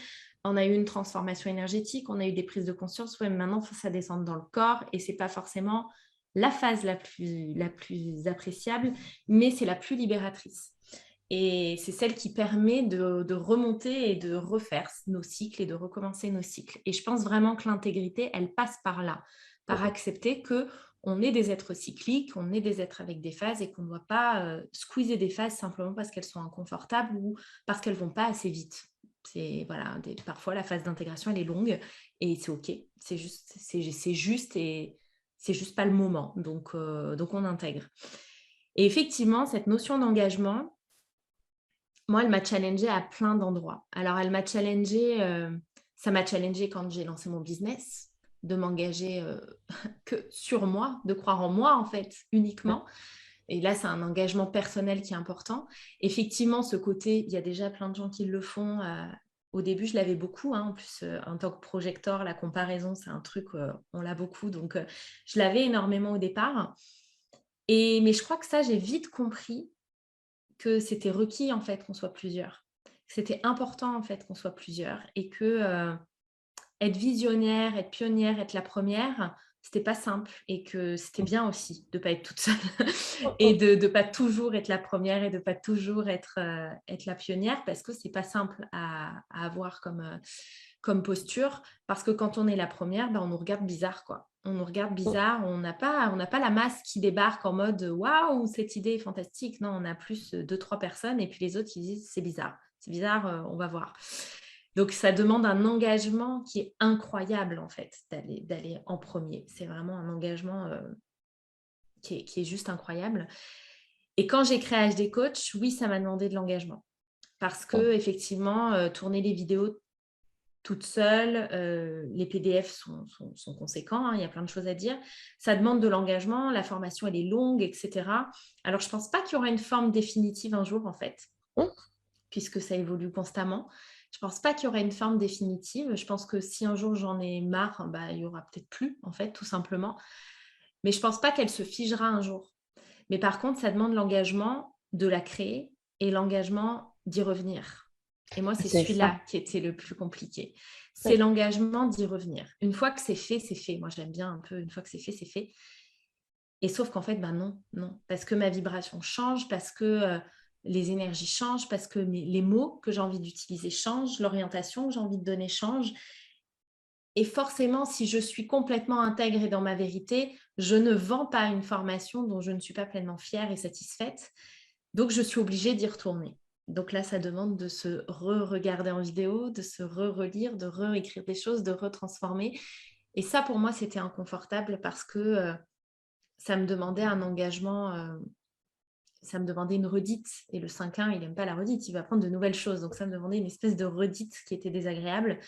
On a eu une transformation énergétique, on a eu des prises de conscience. Ouais, mais maintenant, il faut que ça descende dans le corps. Et c'est pas forcément la phase la plus appréciable, mais c'est la plus libératrice. Et c'est celle qui permet de remonter et de refaire nos cycles et de recommencer nos cycles. Et je pense vraiment que l'intégrité, elle passe par là, par accepter que on est des êtres cycliques, on est des êtres avec des phases et qu'on ne doit pas squeezer des phases simplement parce qu'elles sont inconfortables ou parce qu'elles ne vont pas assez vite. C'est voilà, parfois la phase d'intégration elle est longue et c'est ok, c'est juste et c'est juste pas le moment. Donc on intègre. Et effectivement, cette notion d'engagement, moi, elle m'a challengée à plein d'endroits. Alors, ça m'a challengée quand j'ai lancé mon business, de m'engager que sur moi, de croire en moi, en fait, ouais, uniquement. Et là, c'est un engagement personnel qui est important. Effectivement, ce côté, il y a déjà plein de gens qui le font. Au début, je l'avais beaucoup. En plus, en tant que projecteur, la comparaison, c'est un truc, on l'a beaucoup. Donc, je l'avais énormément au départ. Mais je crois que ça, j'ai vite compris que c'était requis en fait qu'on soit plusieurs. C'était important en fait qu'on soit plusieurs et que être visionnaire, être pionnière, être la première, c'était pas simple et que c'était bien aussi de pas être toute seule et de pas toujours être la première et de pas toujours être la pionnière parce que c'est pas simple à avoir comme posture, parce que quand on est la première, on nous regarde bizarre, quoi. On nous regarde bizarre, on n'a pas la masse qui débarque en mode waouh, cette idée est fantastique. Non, on a plus deux, trois personnes et puis les autres qui disent c'est bizarre, on va voir. Donc ça demande un engagement qui est incroyable en fait, d'aller en premier. C'est vraiment un engagement qui est juste incroyable. Et quand j'ai créé HD Coach, oui, ça m'a demandé de l'engagement. Parce que effectivement, tourner les vidéos toute seule, les PDF sont conséquents, hein, il y a plein de choses à dire. Ça demande de l'engagement, la formation elle est longue, etc. Alors je ne pense pas qu'il y aura une forme définitive un jour en fait, puisque ça évolue constamment. Je ne pense pas qu'il y aura une forme définitive. Je pense que si un jour j'en ai marre, il n'y aura peut-être plus en fait, tout simplement. Mais je ne pense pas qu'elle se figera un jour. Mais par contre, ça demande l'engagement de la créer et l'engagement d'y revenir. Et moi, c'est C'est ça. celui-là qui était le plus compliqué. C'est Ouais. l'engagement d'y revenir. Une fois que c'est fait, c'est fait. Moi, j'aime bien un peu, une fois que c'est fait, c'est fait. Et sauf qu'en fait, non. Parce que ma vibration change, parce que les énergies changent, parce que les mots que j'ai envie d'utiliser changent, l'orientation que j'ai envie de donner change. Et forcément, si je suis complètement intègre et dans ma vérité, je ne vends pas une formation dont je ne suis pas pleinement fière et satisfaite. Donc, je suis obligée d'y retourner. Donc là, ça demande de se re-regarder en vidéo, de se re-relire, de réécrire des choses, de retransformer. Et ça, pour moi, c'était inconfortable parce que ça me demandait un engagement, ça me demandait une redite. Et le 5-1, il n'aime pas la redite, il va apprendre de nouvelles choses. Donc ça me demandait une espèce de redite qui était désagréable.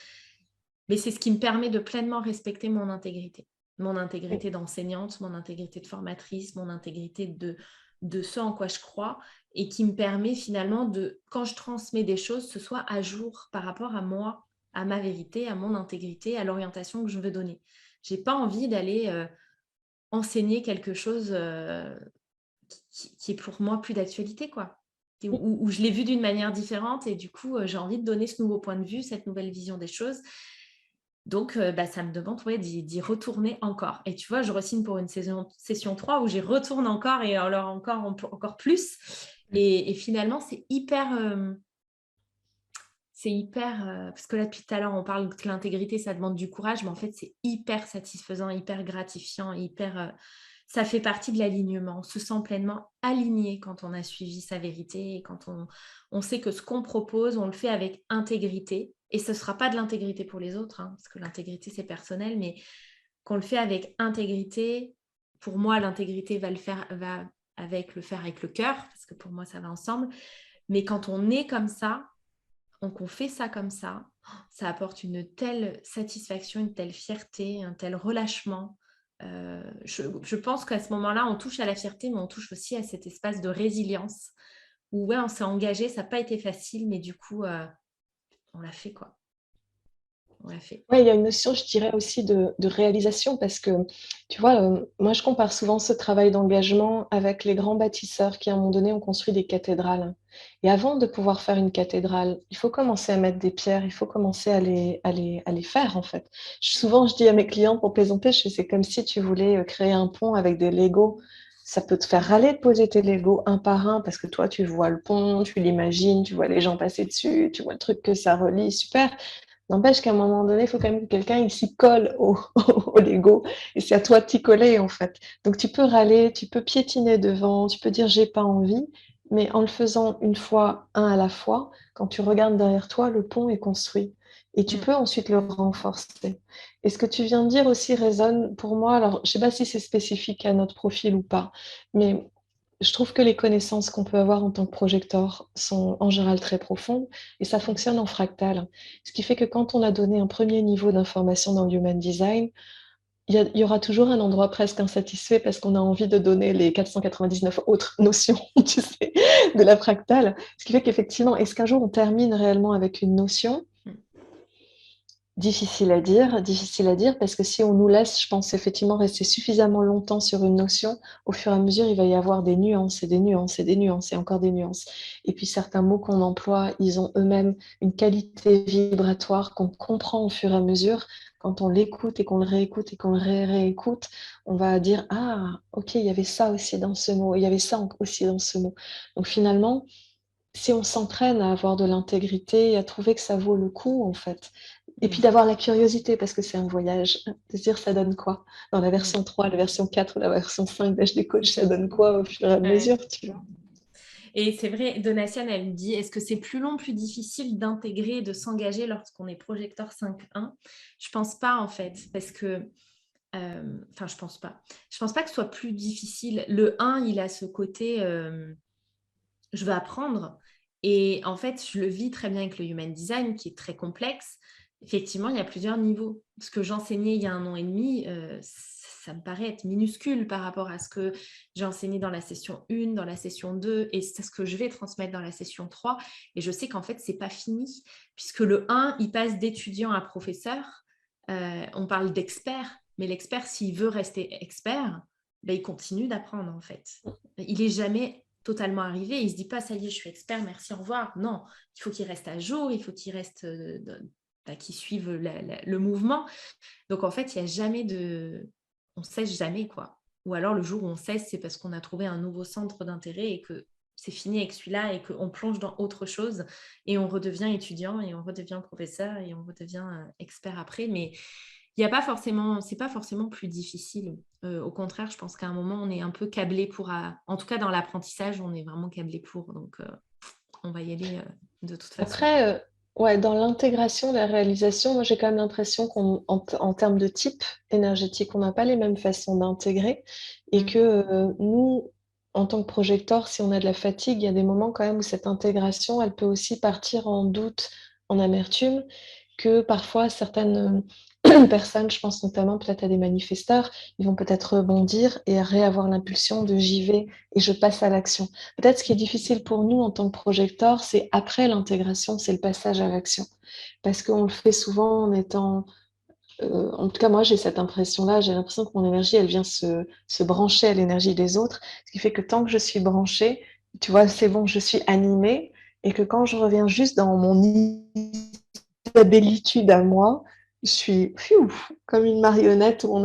Mais c'est ce qui me permet de pleinement respecter mon intégrité. Mon intégrité d'enseignante, mon intégrité de formatrice, mon intégrité de ce en quoi je crois et qui me permet finalement de, quand je transmets des choses, ce soit à jour par rapport à moi, à ma vérité, à mon intégrité, à l'orientation que je veux donner. Je n'ai pas envie d'aller enseigner quelque chose qui est pour moi plus d'actualité, quoi. Où je l'ai vu d'une manière différente et du coup, j'ai envie de donner ce nouveau point de vue, cette nouvelle vision des choses. Donc, ça me demande d'y retourner encore. Et tu vois, je re-signe pour une session 3 où j'y retourne encore et alors encore plus. Et finalement, c'est hyper... parce que là, depuis tout à l'heure, on parle que l'intégrité, ça demande du courage, mais en fait, c'est hyper satisfaisant, hyper gratifiant, ça fait partie de l'alignement. On se sent pleinement aligné quand on a suivi sa vérité et quand on sait que ce qu'on propose, on le fait avec intégrité. Et ce ne sera pas de l'intégrité pour les autres, hein, parce que l'intégrité, c'est personnel, mais qu'on le fait avec intégrité. Pour moi, l'intégrité va avec le faire avec le cœur, parce que pour moi, ça va ensemble. Mais quand on est comme ça, qu'on fait ça comme ça apporte une telle satisfaction, une telle fierté, un tel relâchement. Je pense qu'à ce moment-là, on touche à la fierté, mais on touche aussi à cet espace de résilience où on s'est engagé, ça n'a pas été facile, mais du coup, on l'a fait, quoi. On l'a fait. Ouais, il y a une notion, je dirais aussi de réalisation parce que, tu vois, moi je compare souvent ce travail d'engagement avec les grands bâtisseurs qui, à un moment donné, ont construit des cathédrales. Et avant de pouvoir faire une cathédrale, il faut commencer à mettre des pierres, il faut commencer à les faire, en fait. Souvent, je dis à mes clients pour plaisanter, c'est comme si tu voulais créer un pont avec des Legos. Ça peut te faire râler de poser tes Legos un par un parce que toi, tu vois le pont, tu l'imagines, tu vois les gens passer dessus, tu vois le truc que ça relie, super. N'empêche qu'à un moment donné, il faut quand même que quelqu'un il s'y colle au Lego. Et c'est à toi de t'y coller, en fait. Donc, tu peux râler, tu peux piétiner devant, tu peux dire j'ai pas envie, mais en le faisant une fois, un à la fois, quand tu regardes derrière toi, le pont est construit. Et tu peux ensuite le renforcer. Et ce que tu viens de dire aussi résonne pour moi. Alors, je ne sais pas si c'est spécifique à notre profil ou pas, mais je trouve que les connaissances qu'on peut avoir en tant que projecteur sont en général très profondes et ça fonctionne en fractal. Ce qui fait que quand on a donné un premier niveau d'information dans le Human Design, il y aura toujours un endroit presque insatisfait parce qu'on a envie de donner les 499 autres notions, tu sais, de la fractale. Ce qui fait qu'effectivement, est-ce qu'un jour on termine réellement avec une notion? Difficile à dire, parce que si on nous laisse, je pense, effectivement rester suffisamment longtemps sur une notion, au fur et à mesure, il va y avoir des nuances et des nuances et des nuances et encore des nuances. Et puis certains mots qu'on emploie, ils ont eux-mêmes une qualité vibratoire qu'on comprend au fur et à mesure. Quand on l'écoute et qu'on le réécoute et qu'on le réécoute, on va dire: «Ah, OK, il y avait ça aussi dans ce mot, il y avait ça aussi dans ce mot». Donc finalement, si on s'entraîne à avoir de l'intégrité et à trouver que ça vaut le coup, en fait, Et puis d'avoir la curiosité, parce que c'est un voyage, de se dire ça donne quoi? Dans la Mm. version 3, la version 4 ou la version 5 d'HD Coach, ça donne quoi au fur et à Ouais. mesure, tu vois? Et c'est vrai, Donatienne, elle me dit, est-ce que c'est plus long, plus difficile d'intégrer et de s'engager lorsqu'on est projecteur 5.1? Je pense pas en fait, parce que, enfin je pense pas. Je pense pas que ce soit plus difficile. Le 1, il a ce côté, je veux apprendre. Et en fait, je le vis très bien avec le Human Design, qui est très complexe. Effectivement, il y a plusieurs niveaux. Ce que j'enseignais il y a 1 an et demi, ça me paraît être minuscule par rapport à ce que j'ai enseigné dans la session 1, dans la session 2, et c'est ce que je vais transmettre dans la session 3. Et je sais qu'en fait, ce n'est pas fini, puisque le 1, il passe d'étudiant à professeur. On parle d'expert, mais l'expert, s'il veut rester expert, ben, il continue d'apprendre en fait. Il n'est jamais totalement arrivé. Il ne se dit pas, ça y est, je suis expert, merci, au revoir. Non, il faut qu'il reste à jour, il faut qu'il reste, qu'il suive le mouvement. Donc, en fait, il n'y a jamais de... On ne cesse jamais, quoi. Ou alors, le jour où on cesse, c'est parce qu'on a trouvé un nouveau centre d'intérêt et que c'est fini avec celui-là et qu'on plonge dans autre chose et on redevient étudiant et on redevient professeur et on redevient expert après. Mais il y a pas forcément, c'est pas forcément plus difficile. Au contraire, je pense qu'à un moment, on est un peu câblé pour, en tout cas dans l'apprentissage, on est vraiment câblé pour. Donc, on va y aller de toute façon. Après, ouais, dans l'intégration, la réalisation, moi j'ai quand même l'impression en termes de type énergétique, on n'a pas les mêmes façons d'intégrer et Mm. que nous, en tant que projecteur, si on a de la fatigue, il y a des moments quand même où cette intégration, elle peut aussi partir en doute, en amertume, que parfois certaines personnes, je pense notamment peut-être à des manifesteurs, ils vont peut-être rebondir et réavoir l'impulsion de j'y vais et je passe à l'action. Peut-être ce qui est difficile pour nous en tant que projecteur, c'est après l'intégration, c'est le passage à l'action. Parce qu'on le fait souvent en étant... en tout cas, moi, j'ai cette impression-là. J'ai l'impression que mon énergie, elle vient se brancher à l'énergie des autres. Ce qui fait que tant que je suis branchée, tu vois, c'est bon, je suis animée. Et que quand je reviens juste dans mon stabilitude à moi, je suis comme une marionnette où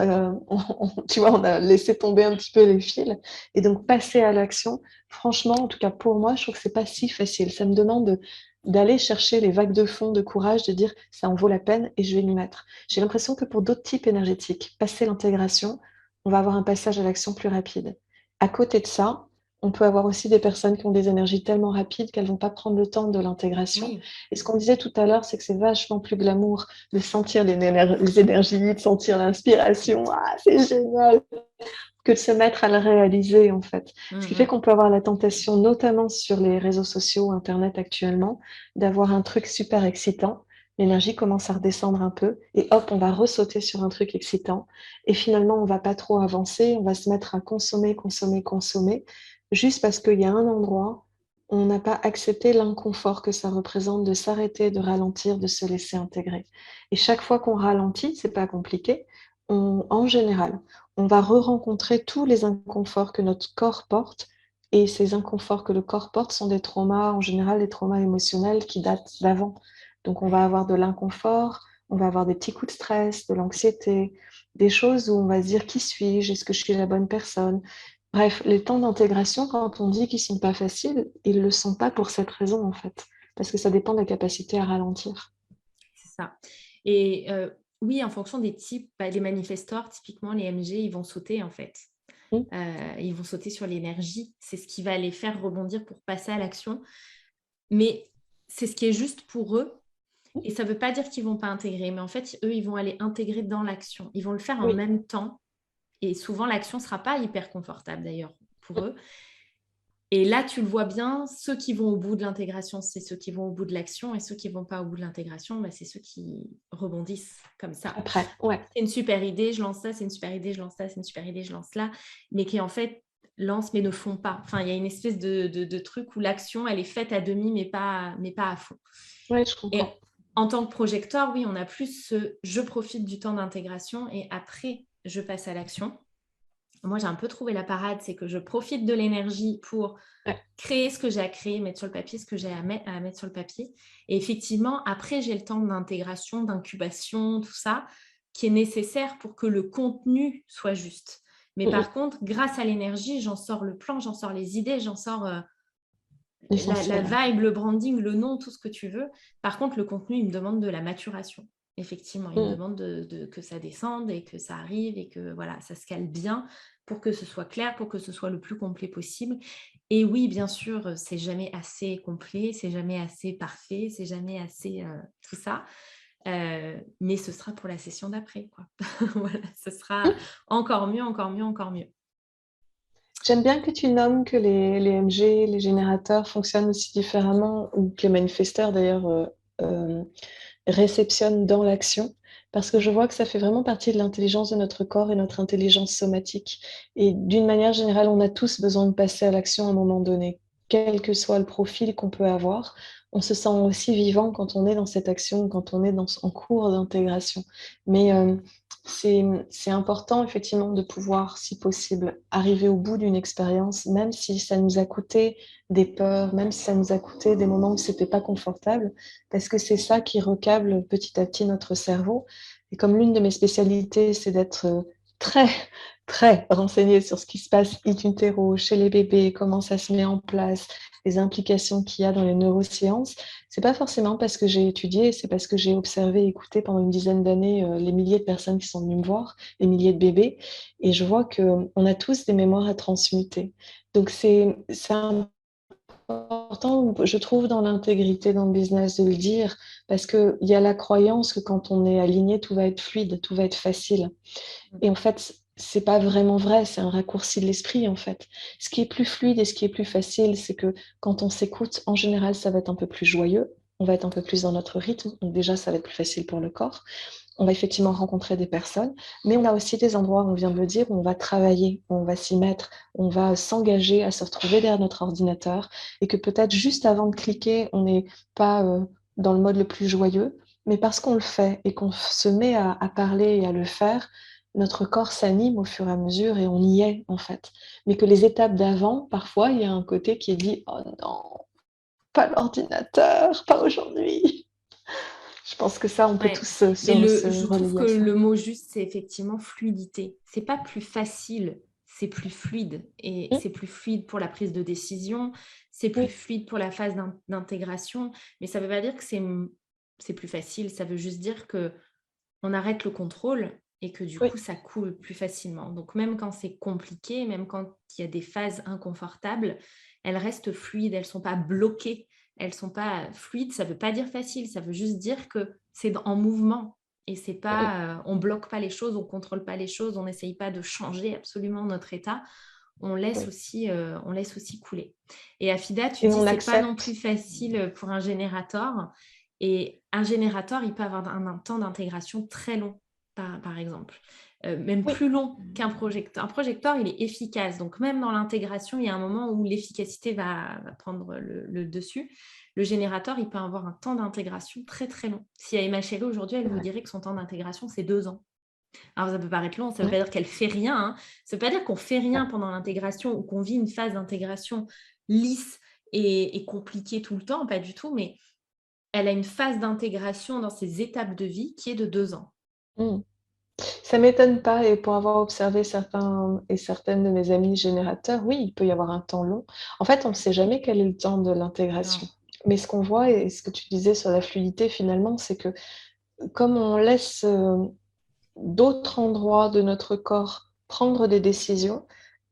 tu vois, on a laissé tomber un petit peu les fils. Et donc, passer à l'action, franchement, en tout cas pour moi, je trouve que c'est pas si facile. Ça me demande d'aller chercher les vagues de fond de courage, de dire ça en vaut la peine et je vais m'y mettre. J'ai l'impression que pour d'autres types énergétiques, passer l'intégration, on va avoir un passage à l'action plus rapide. À côté de ça, on peut avoir aussi des personnes qui ont des énergies tellement rapides qu'elles vont pas prendre le temps de l'intégration. Oui, Et ce qu'on disait tout à l'heure, c'est que c'est vachement plus glamour de sentir les énergies, de sentir l'inspiration. Ah, c'est génial! Que de se mettre à le réaliser, en fait. Ce qui fait mm, qu'on peut avoir la tentation, notamment sur les réseaux sociaux, Internet actuellement, d'avoir un truc super excitant. L'énergie commence à redescendre un peu et hop, on va ressauter sur un truc excitant. Et finalement, on va pas trop avancer, on va se mettre à consommer, consommer, consommer, juste parce qu'il y a un endroit où on n'a pas accepté l'inconfort que ça représente de s'arrêter, de ralentir, de se laisser intégrer. Et chaque fois qu'on ralentit, c'est pas compliqué, en général, on va re-rencontrer tous les inconforts que notre corps porte. Et ces inconforts que le corps porte sont des traumas, en général des traumas émotionnels qui datent d'avant. Donc on va avoir de l'inconfort, on va avoir des petits coups de stress, de l'anxiété, des choses où on va se dire qui suis-je, est-ce que je suis la bonne personne? Bref, les temps d'intégration, quand on dit qu'ils sont pas faciles, ils ne le sont pas pour cette raison en fait, parce que ça dépend de la capacité à ralentir. c'est ça. Et oui, en fonction des types, bah, les manifestors, typiquement les MG, ils vont sauter en fait. Mm. Ils vont sauter sur l'énergie. C'est ce qui va les faire rebondir pour passer à l'action. Mais c'est ce qui est juste pour eux. Et ça ne veut pas dire qu'ils ne vont pas intégrer. Mais en fait, eux, ils vont aller intégrer dans l'action. Ils vont le faire en Oui. même temps. Et souvent, l'action ne sera pas hyper confortable d'ailleurs pour eux. Et là, tu le vois bien, ceux qui vont au bout de l'intégration, c'est ceux qui vont au bout de l'action. Et ceux qui ne vont pas au bout de l'intégration, bah, c'est ceux qui rebondissent comme ça. Après, ouais. C'est une super idée, je lance ça, c'est une super idée, je lance ça, c'est une super idée, je lance là. Mais qui en fait lancent mais ne font pas. Enfin, il y a une espèce de truc où l'action, elle est faite à demi, mais pas à fond. Ouais, je Et comprends. en tant que projecteur, oui, on a plus ce je profite du temps d'intégration et après, je passe à l'action. Moi, j'ai un peu trouvé la parade, c'est que je profite de l'énergie pour Ouais. créer ce que j'ai à créer, mettre sur le papier ce que j'ai à mettre sur le papier. Et effectivement, après, j'ai le temps d'intégration, d'incubation, tout ça, qui est nécessaire pour que le contenu soit juste. Mais Mm, par mm. contre, grâce à l'énergie, j'en sors le plan, j'en sors les idées, j'en sors la L'essentiel. vibe, le branding, le nom, tout ce que tu veux. Par contre, le contenu, il me demande de la maturation. Effectivement, ils me Mmh. demandent que ça descende et que ça arrive et que voilà, ça se cale bien pour que ce soit clair, pour que ce soit le plus complet possible. Et oui, bien sûr, c'est jamais assez complet, c'est jamais assez parfait, c'est jamais assez, tout ça, mais ce sera pour la session d'après, quoi. Voilà, ce sera encore mieux, encore mieux, encore mieux. J'aime bien que tu nommes que les MG, les générateurs fonctionnent aussi différemment ou que les manifesteurs d'ailleurs, réceptionnent dans l'action, parce que je vois que ça fait vraiment partie de l'intelligence de notre corps et notre intelligence somatique et d'une manière générale, on a tous besoin de passer à l'action à un moment donné. Quel que soit le profil qu'on peut avoir, on se sent aussi vivant quand on est dans cette action, quand on est en cours d'intégration. Mais, c'est important effectivement de pouvoir, si possible, arriver au bout d'une expérience, même si ça nous a coûté des peurs, même si ça nous a coûté des moments où c'était pas confortable, parce que c'est ça qui recable petit à petit notre cerveau. Et comme l'une de mes spécialités, c'est d'être très, très renseignée sur ce qui se passe in utero, chez les bébés, comment ça se met en place, les implications qu'il y a dans les neurosciences, c'est pas forcément parce que j'ai étudié, c'est parce que j'ai observé, écouté pendant une dizaine d'années les milliers de personnes qui sont venues me voir, les milliers de bébés, et je vois qu'on a tous des mémoires à transmuter. Donc c'est important, je trouve, dans l'intégrité, dans le business, de le dire, parce qu'il y a la croyance que quand on est aligné, tout va être fluide, tout va être facile. Et en fait, c'est pas vraiment vrai, c'est un raccourci de l'esprit, en fait. Ce qui est plus fluide et ce qui est plus facile, c'est que quand on s'écoute, en général, ça va être un peu plus joyeux, on va être un peu plus dans notre rythme, donc déjà, ça va être plus facile pour le corps. On va effectivement rencontrer des personnes, mais on a aussi des endroits, on vient de le dire, où on va travailler, où on va s'y mettre, on va s'engager à se retrouver derrière notre ordinateur et que peut-être juste avant de cliquer, on n'est pas dans le mode le plus joyeux, mais parce qu'on le fait et qu'on se met à parler et à le faire, notre corps s'anime au fur et à mesure et on y est en fait. Mais que les étapes d'avant, parfois, il y a un côté qui dit: «Oh non, pas l'ordinateur, pas aujourd'hui». Je pense que ça, on peut tous Ouais, se mais se je trouve relayer que à ça. le mot juste, c'est effectivement fluidité. C'est pas plus facile, c'est plus fluide et Mmh, c'est plus fluide pour la prise de décision, c'est plus oui, fluide pour la phase d'intégration, mais ça veut pas dire que c'est plus facile, ça veut juste dire que on arrête le contrôle et que du oui, coup, ça coule plus facilement. Donc même quand c'est compliqué, même quand il y a des phases inconfortables, elles restent fluides, elles sont pas bloquées, elles sont pas fluides, ça veut pas dire facile, ça veut juste dire que c'est en mouvement et c'est mmh, pas, on bloque pas les choses, on contrôle pas les choses, on n'essaye pas de changer absolument notre état. oui, On laisse aussi couler. Et Afida, tu et dis on c'est pas non plus accepte. facile pour un générateur. Et un générateur, il peut avoir un temps d'intégration très long, par exemple, même Oui, plus long qu'un projecteur. Un projecteur, il est efficace, donc même dans l'intégration, il y a un moment où l'efficacité va prendre le dessus. Le générateur, il peut avoir un temps d'intégration très, très long. Si Emma Chéry, aujourd'hui, elle c'est vous vrai. dirait que son temps d'intégration, c'est 2 ans. Alors ça peut paraître long, ça ne veut Ouais, pas dire qu'elle fait rien, hein. Ça ne veut pas dire qu'on fait ouais. rien pendant l'intégration ou qu'on vit une phase d'intégration lisse et compliquée tout le temps, pas du tout, mais elle a une phase d'intégration dans ses étapes de vie qui est de 2 ans. Mmh. Ça m'étonne pas et pour avoir observé certains et certaines de mes amis générateurs, oui, il peut y avoir un temps long. En fait, on ne sait jamais quel est le temps de Non. l'intégration. Mais ce qu'on voit et ce que tu disais sur la fluidité finalement, c'est que comme on laisse, d'autres endroits de notre corps prendre des décisions,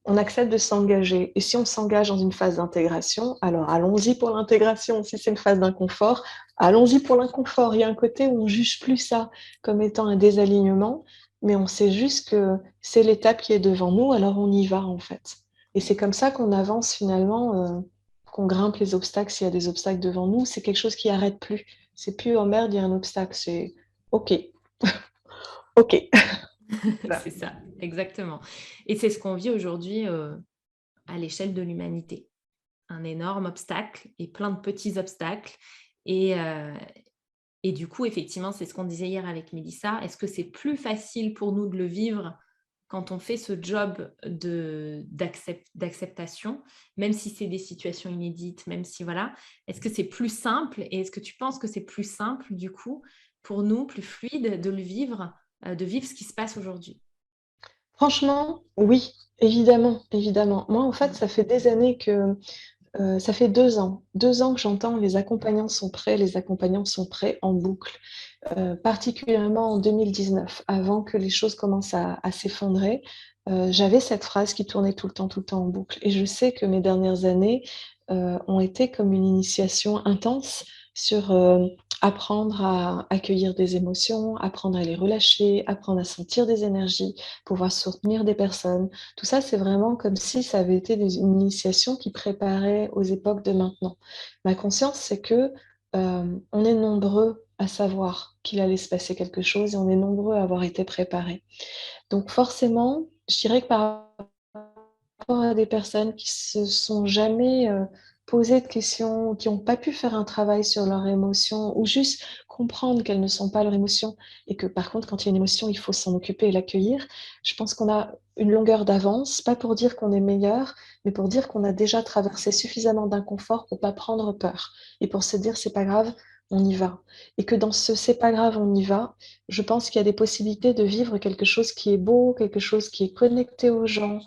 on accepte de s'engager et si on s'engage dans une phase d'intégration, alors allons-y pour l'intégration. Si c'est une phase d'inconfort, allons-y pour l'inconfort. Il y a un côté où on juge plus ça comme étant un désalignement, mais on sait juste que c'est l'étape qui est devant nous, alors on y va en fait. Et c'est comme ça qu'on avance finalement, qu'on grimpe les obstacles s'il y a des obstacles devant nous. C'est quelque chose qui arrête plus. C'est plus: «Oh merde, il y a un obstacle», c'est: «OK, OK». Voilà. C'est ça, exactement. Et c'est ce qu'on vit aujourd'hui, à l'échelle de l'humanité. Un énorme obstacle et plein de petits obstacles et heu et du coup, effectivement, c'est ce qu'on disait hier avec Mélissa. Est-ce que c'est plus facile pour nous de le vivre quand on fait ce job d'acceptation, même si c'est des situations inédites, même si voilà? Est-ce que c'est plus simple et est-ce que tu penses que c'est plus simple, du coup, pour nous, plus fluide de le vivre, de vivre ce qui se passe aujourd'hui? Franchement, oui, évidemment, évidemment. Moi, en fait, Mmh. ça fait des années que, ça fait 2 ans, 2 ans que j'entends: «Les accompagnants sont prêts, les accompagnants sont prêts» en boucle. particulièrement en 2019, avant que les choses commencent à s'effondrer, j'avais cette phrase qui tournait tout le temps en boucle. Et je sais que mes dernières années ont été comme une initiation intense sur apprendre à accueillir des émotions, apprendre à les relâcher, apprendre à sentir des énergies, pouvoir soutenir des personnes. Tout ça, c'est vraiment comme si ça avait été une initiation qui préparait aux époques de maintenant. Ma conscience, c'est que on est nombreux à savoir qu'il allait se passer quelque chose et on est nombreux à avoir été préparés. Donc forcément, je dirais que par rapport à des personnes qui se sont jamais posées de questions, qui n'ont pas pu faire un travail sur leurs émotions ou juste comprendre qu'elles ne sont pas leurs émotions et que par contre, quand il y a une émotion, il faut s'en occuper et l'accueillir, je pense qu'on a une longueur d'avance, pas pour dire qu'on est meilleur, mais pour dire qu'on a déjà traversé suffisamment d'inconfort pour pas prendre peur et pour se dire c'est pas grave, on y va. Et que dans ce c'est pas grave, on y va, je pense qu'il y a des possibilités de vivre quelque chose qui est beau, quelque chose qui est connecté aux gens,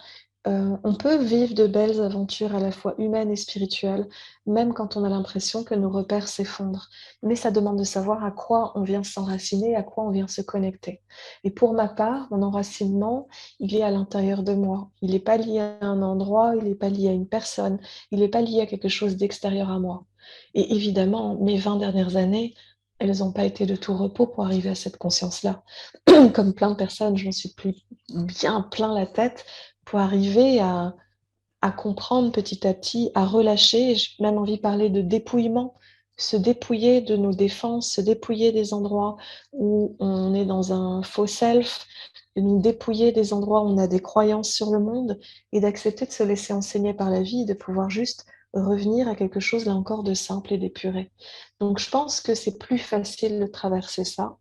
on peut vivre de belles aventures à la fois humaines et spirituelles, même quand on a l'impression que nos repères s'effondrent. Mais ça demande de savoir à quoi on vient s'enraciner, à quoi on vient se connecter. Et pour ma part, mon enracinement, il est à l'intérieur de moi. Il n'est pas lié à un endroit, il n'est pas lié à une personne, il n'est pas lié à quelque chose d'extérieur à moi. Et évidemment, mes 20 dernières années, elles n'ont pas été de tout repos pour arriver à cette conscience-là. Comme plein de personnes, je m'en suis plus bien plein la tête pour arriver à comprendre petit à petit, à relâcher. J'ai même envie de parler de dépouillement, se dépouiller de nos défenses, se dépouiller des endroits où on est dans un faux self, de nous dépouiller des endroits où on a des croyances sur le monde et d'accepter de se laisser enseigner par la vie, de pouvoir juste revenir à quelque chose là encore de simple et d'épuré. Donc je pense que c'est plus facile de traverser ça.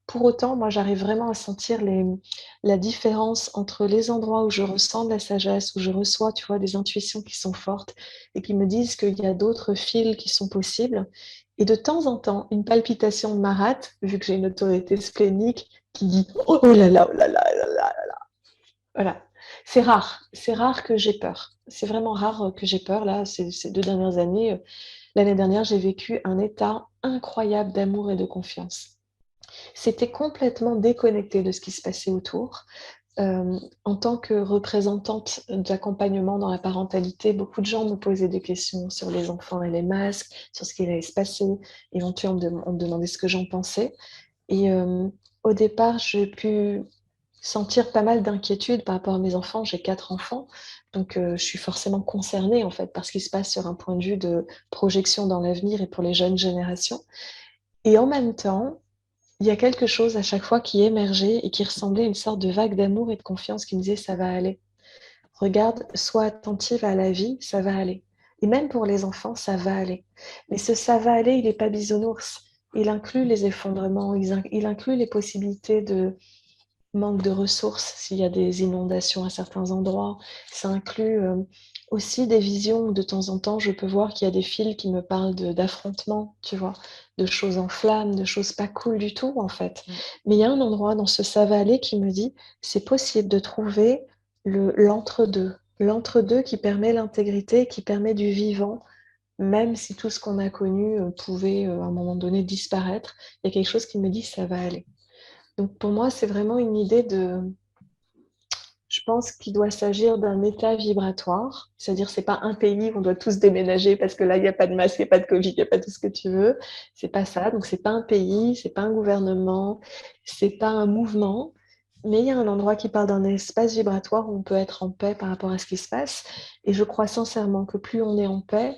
Pour autant, moi, j'arrive vraiment à sentir la différence entre les endroits où je ressens de la sagesse, où je reçois, tu vois, des intuitions qui sont fortes et qui me disent qu'il y a d'autres fils qui sont possibles. Et de temps en temps, une palpitation de ma rate, vu que j'ai une autorité splénique qui dit oh là là, oh là là, oh là là. Voilà. C'est rare que j'ai peur. C'est vraiment rare que j'ai peur. Là, ces 2 dernières années, l'année dernière, j'ai vécu un état incroyable d'amour et de confiance. C'était complètement déconnecté de ce qui se passait autour. En tant que représentante d'accompagnement dans la parentalité, beaucoup de gens me posaient des questions sur les enfants et les masques, sur ce qui allait se passer. Éventuellement, on me demandait ce que j'en pensais. Et au départ, j'ai pu sentir pas mal d'inquiétude par rapport à mes enfants. J'ai 4 enfants, donc je suis forcément concernée en fait par ce qui se passe sur un point de vue de projection dans l'avenir et pour les jeunes générations. Et en même temps, il y a quelque chose à chaque fois qui émergeait et qui ressemblait à une sorte de vague d'amour et de confiance qui me disait ça va aller. Regarde, sois attentive à la vie, ça va aller. Et même pour les enfants, ça va aller. Mais ce ça va aller, il n'est pas bisounours. Il inclut les effondrements, il inclut les possibilités de manque de ressources s'il y a des inondations à certains endroits. Ça inclut aussi des visions où de temps en temps, je peux voir qu'il y a des fils qui me parlent d'affrontements, tu vois, de choses en flammes, de choses pas cool du tout, en fait. Mais il y a un endroit dans ce ça va aller qui me dit, c'est possible de trouver l'entre-deux. L'entre-deux qui permet l'intégrité, qui permet du vivant, même si tout ce qu'on a connu pouvait à un moment donné disparaître. Il y a quelque chose qui me dit, ça va aller. Donc pour moi, c'est vraiment une idée je pense qu'il doit s'agir d'un état vibratoire, c'est-à-dire c'est pas un pays où on doit tous déménager parce que là il n'y a pas de masque, il n'y a pas de Covid, il n'y a pas tout ce que tu veux. C'est pas ça. Donc c'est pas un pays, c'est pas un gouvernement, c'est pas un mouvement, mais il y a un endroit qui parle d'un espace vibratoire où on peut être en paix par rapport à ce qui se passe. Et je crois sincèrement que plus on est en paix,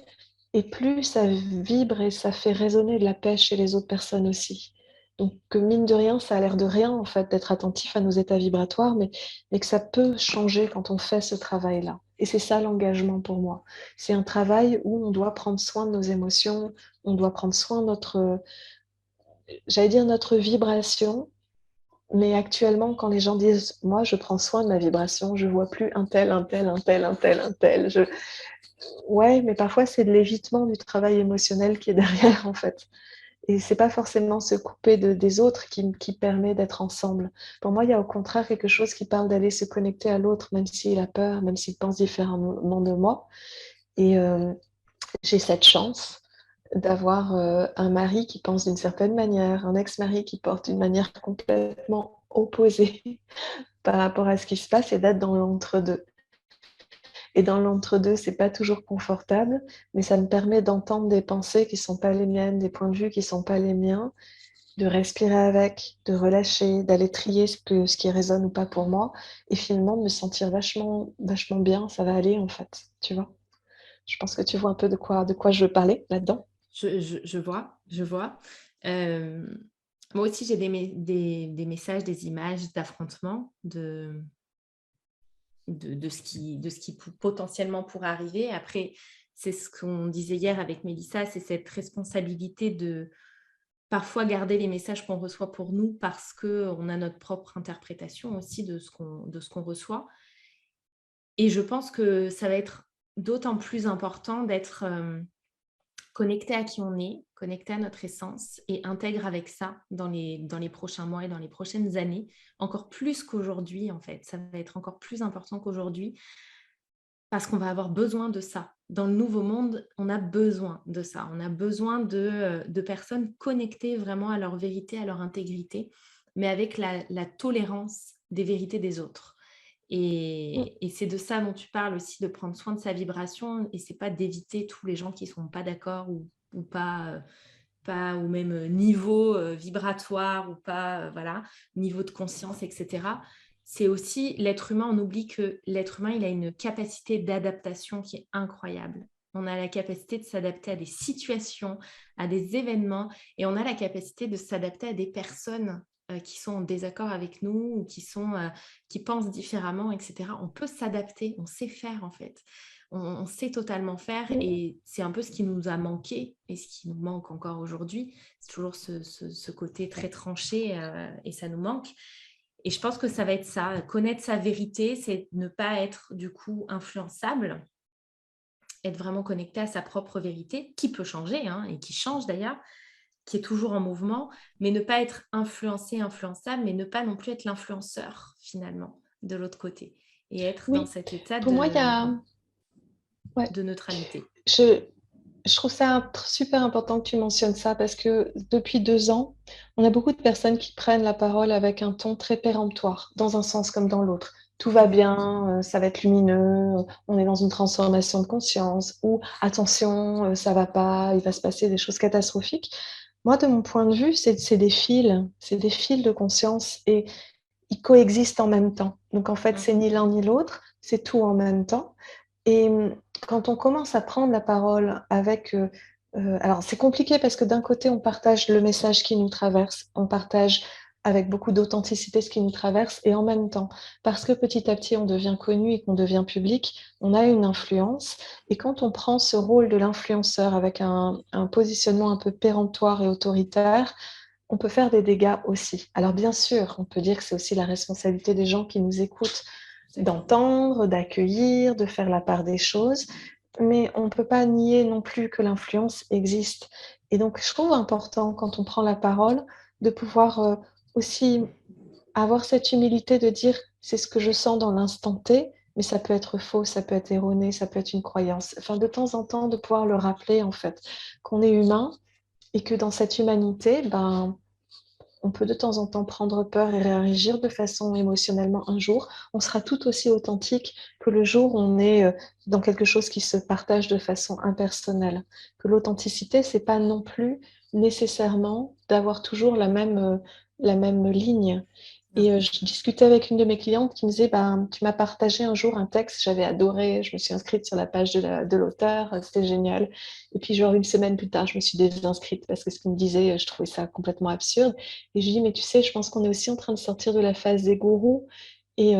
et plus ça vibre et ça fait résonner de la paix chez les autres personnes aussi. Donc, mine de rien, ça a l'air de rien, en fait, d'être attentif à nos états vibratoires, mais que ça peut changer quand on fait ce travail-là. Et c'est ça l'engagement pour moi. C'est un travail où on doit prendre soin de nos émotions, on doit prendre soin de j'allais dire notre vibration. Mais actuellement, quand les gens disent, moi, je prends soin de ma vibration, je vois plus un tel, un tel, un tel, un tel, un tel. Ouais, mais parfois, c'est de l'évitement du travail émotionnel qui est derrière, en fait. Et c'est pas forcément se couper des autres qui permet d'être ensemble. Pour moi, il y a au contraire quelque chose qui parle d'aller se connecter à l'autre, même s'il a peur, même s'il pense différemment de moi. Et j'ai cette chance. d'avoir un mari qui pense d'une certaine manière, un ex-mari qui porte d'une manière complètement opposée par rapport à ce qui se passe et d'être dans l'entre-deux. Et dans l'entre-deux, c'est pas toujours confortable, mais ça me permet d'entendre des pensées qui sont pas les miennes, des points de vue qui sont pas les miens, de respirer avec, de relâcher, d'aller trier ce qui résonne ou pas pour moi, et finalement de me sentir vachement, vachement bien, ça va aller en fait, tu vois. Je pense que tu vois un peu de quoi je veux parler là-dedans. Je vois, je vois. Moi aussi, j'ai des messages, des images d'affrontement, de ce qui potentiellement pourrait arriver. Après, c'est ce qu'on disait hier avec Mélissa, c'est cette responsabilité de parfois garder les messages qu'on reçoit pour nous parce qu'on a notre propre interprétation aussi de ce qu'on reçoit. Et je pense que ça va être d'autant plus important d'être connecté à qui on est, connecté à notre essence et intègre avec ça dans les prochains mois et dans les prochaines années, encore plus qu'aujourd'hui en fait. Ça va être encore plus important qu'aujourd'hui parce qu'on va avoir besoin de ça. Dans le nouveau monde, on a besoin de ça. On a besoin de personnes connectées vraiment à leur vérité, à leur intégrité, mais avec la tolérance des vérités des autres. Mm. Et c'est de ça dont tu parles aussi, de prendre soin de sa vibration. Et c'est pas d'éviter tous les gens qui sont pas d'accord ou pas, pas au même niveau vibratoire ou pas, voilà, niveau de conscience, etc. C'est aussi l'être humain, on oublie que l'être humain, il a une capacité d'adaptation qui est incroyable. On a la capacité de s'adapter à des situations, à des événements, et on a la capacité de s'adapter à des personnes qui sont en désaccord avec nous ou qui pensent différemment, etc. On peut s'adapter, on sait faire en fait. On sait totalement faire Mm. et c'est un peu ce qui nous a manqué et ce qui nous manque encore aujourd'hui. C'est toujours ce côté très tranché et ça nous manque. Et je pense que ça va être ça, connaître sa vérité, c'est ne pas être du coup influençable, être vraiment connecté à sa propre vérité, qui peut changer hein, et qui change d'ailleurs, qui est toujours en mouvement, mais ne pas être influencé, influençable, mais ne pas non plus être l'influenceur finalement de l'autre côté et être dans Oui, cet état pour moi, il y a... Ouais. de neutralité. Je, je trouve ça super important que tu mentionnes ça parce que depuis 2 ans, on a beaucoup de personnes qui prennent la parole avec un ton très péremptoire, dans un sens comme dans l'autre. Tout va Mm. bien, ça va être lumineux, on est dans une transformation de conscience, ou attention, ça va pas, il va se passer des choses catastrophiques. Moi, de mon point de vue, c'est des fils de conscience et ils coexistent en même temps. Donc en fait, Mm. c'est ni l'un ni l'autre, c'est tout en même temps. Et quand on commence à prendre la parole avec... alors c'est compliqué parce que d'un côté, on partage le message qui nous traverse, on partage avec beaucoup d'authenticité ce qui nous traverse, et en même temps, parce que petit à petit, on devient connu et qu'on devient public, on a une influence. Et quand on prend ce rôle de l'influenceur avec un positionnement un peu péremptoire et autoritaire, on peut faire des dégâts aussi. Alors bien sûr, on peut dire que c'est aussi la responsabilité des gens qui nous écoutent Tout à fait. d'entendre, d'accueillir, de faire la part des choses, mais on ne peut pas nier non plus que l'influence existe. Et donc, je trouve important, quand on prend la parole, de pouvoir aussi avoir cette humilité de dire, c'est ce que je sens dans l'instant T, mais ça peut être faux, ça peut être erroné, ça peut être une croyance. Enfin, de temps en temps, de pouvoir le rappeler, en fait, qu'on est humain et que dans cette humanité, ben, on peut de temps en temps prendre peur et réagir de façon émotionnellement un jour. On sera tout aussi authentique que le jour où on est dans quelque chose qui se partage de façon impersonnelle. Que l'authenticité, c'est pas non plus nécessairement d'avoir toujours la même ligne. Non. Et je discutais avec une de mes clientes qui me disait, bah, tu m'as partagé un jour un texte, j'avais adoré, je me suis inscrite sur la page de l'auteur, c'était génial. Et puis genre une semaine plus tard, je me suis désinscrite parce que ce qu'il me disait, je trouvais ça complètement absurde. Et je lui dis, mais tu sais, je pense qu'on est aussi en train de sortir de la phase des gourous. Et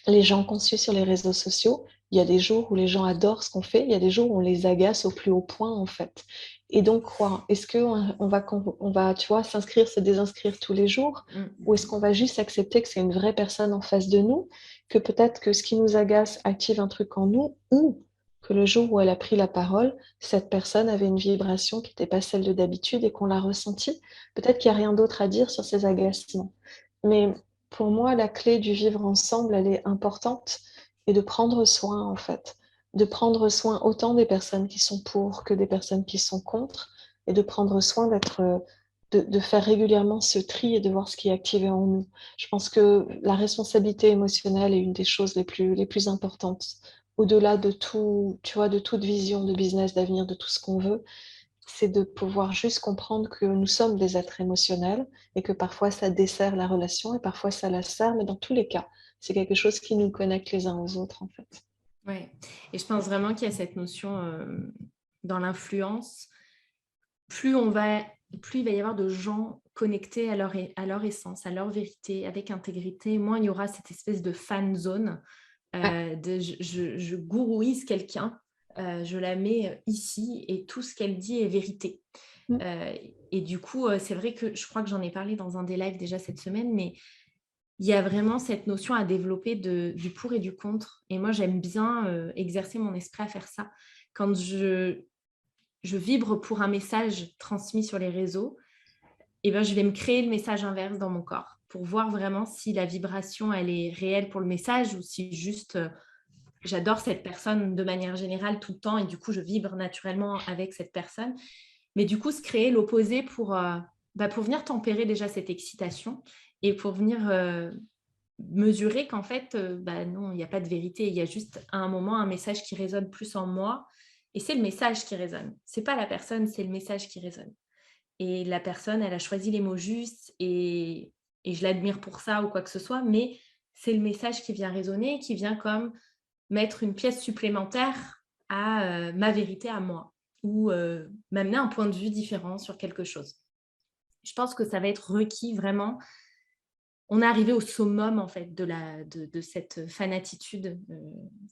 les gens qu'on suit sur les réseaux sociaux, il y a des jours où les gens adorent ce qu'on fait, il y a des jours où on les agace au plus haut point, en fait. Et donc, quoi, est-ce on va, tu vois, s'inscrire, se désinscrire tous les jours? Mm. Ou est-ce qu'on va juste accepter que c'est une vraie personne en face de nous, que peut-être que ce qui nous agace active un truc en nous, ou que le jour où elle a pris la parole, cette personne avait une vibration qui n'était pas celle de d'habitude et qu'on l'a ressentie? Peut-être qu'il n'y a rien d'autre à dire sur ces agacements. Mais pour moi, la clé du vivre ensemble, elle est importante et de prendre soin, en fait. De prendre soin autant des personnes qui sont pour que des personnes qui sont contre, et de prendre soin de faire régulièrement ce tri et de voir ce qui est activé en nous. Je pense que la responsabilité émotionnelle est une des choses les plus importantes. Au-delà de tout, tu vois, de toute vision de business, d'avenir, de tout ce qu'on veut, c'est de pouvoir juste comprendre que nous sommes des êtres émotionnels et que parfois ça dessert la relation et parfois ça la sert, mais dans tous les cas, c'est quelque chose qui nous connecte les uns aux autres, en fait. Ouais. Et je pense vraiment qu'il y a cette notion dans l'influence. Plus il va y avoir de gens connectés à leur essence, à leur vérité, avec intégrité, moins il y aura cette espèce de fan zone Ouais. de je gourouise quelqu'un, je la mets ici et tout ce qu'elle dit est vérité. Mm. Et du coup, c'est vrai que je crois que j'en ai parlé dans un des lives déjà cette semaine, mais il y a vraiment cette notion à développer du pour et du contre. Et moi, j'aime bien exercer mon esprit à faire ça. Quand je vibre pour un message transmis sur les réseaux, et ben, je vais me créer le message inverse dans mon corps pour voir vraiment si la vibration, elle est réelle pour le message ou si juste j'adore cette personne de manière générale tout le temps et du coup, je vibre naturellement avec cette personne. Mais du coup, se créer l'opposé pour venir tempérer déjà cette excitation et pour venir mesurer qu'en fait, non, il n'y a pas de vérité. Il y a juste à un moment un message qui résonne plus en moi et c'est le message qui résonne. C'est pas la personne, c'est le message qui résonne. Et la personne, elle a choisi les mots justes et je l'admire pour ça ou quoi que ce soit, mais c'est le message qui vient résonner, qui vient comme mettre une pièce supplémentaire à ma vérité à moi ou m'amener un point de vue différent sur quelque chose. Je pense que ça va être requis vraiment. On est arrivé au summum en fait de cette fanatitude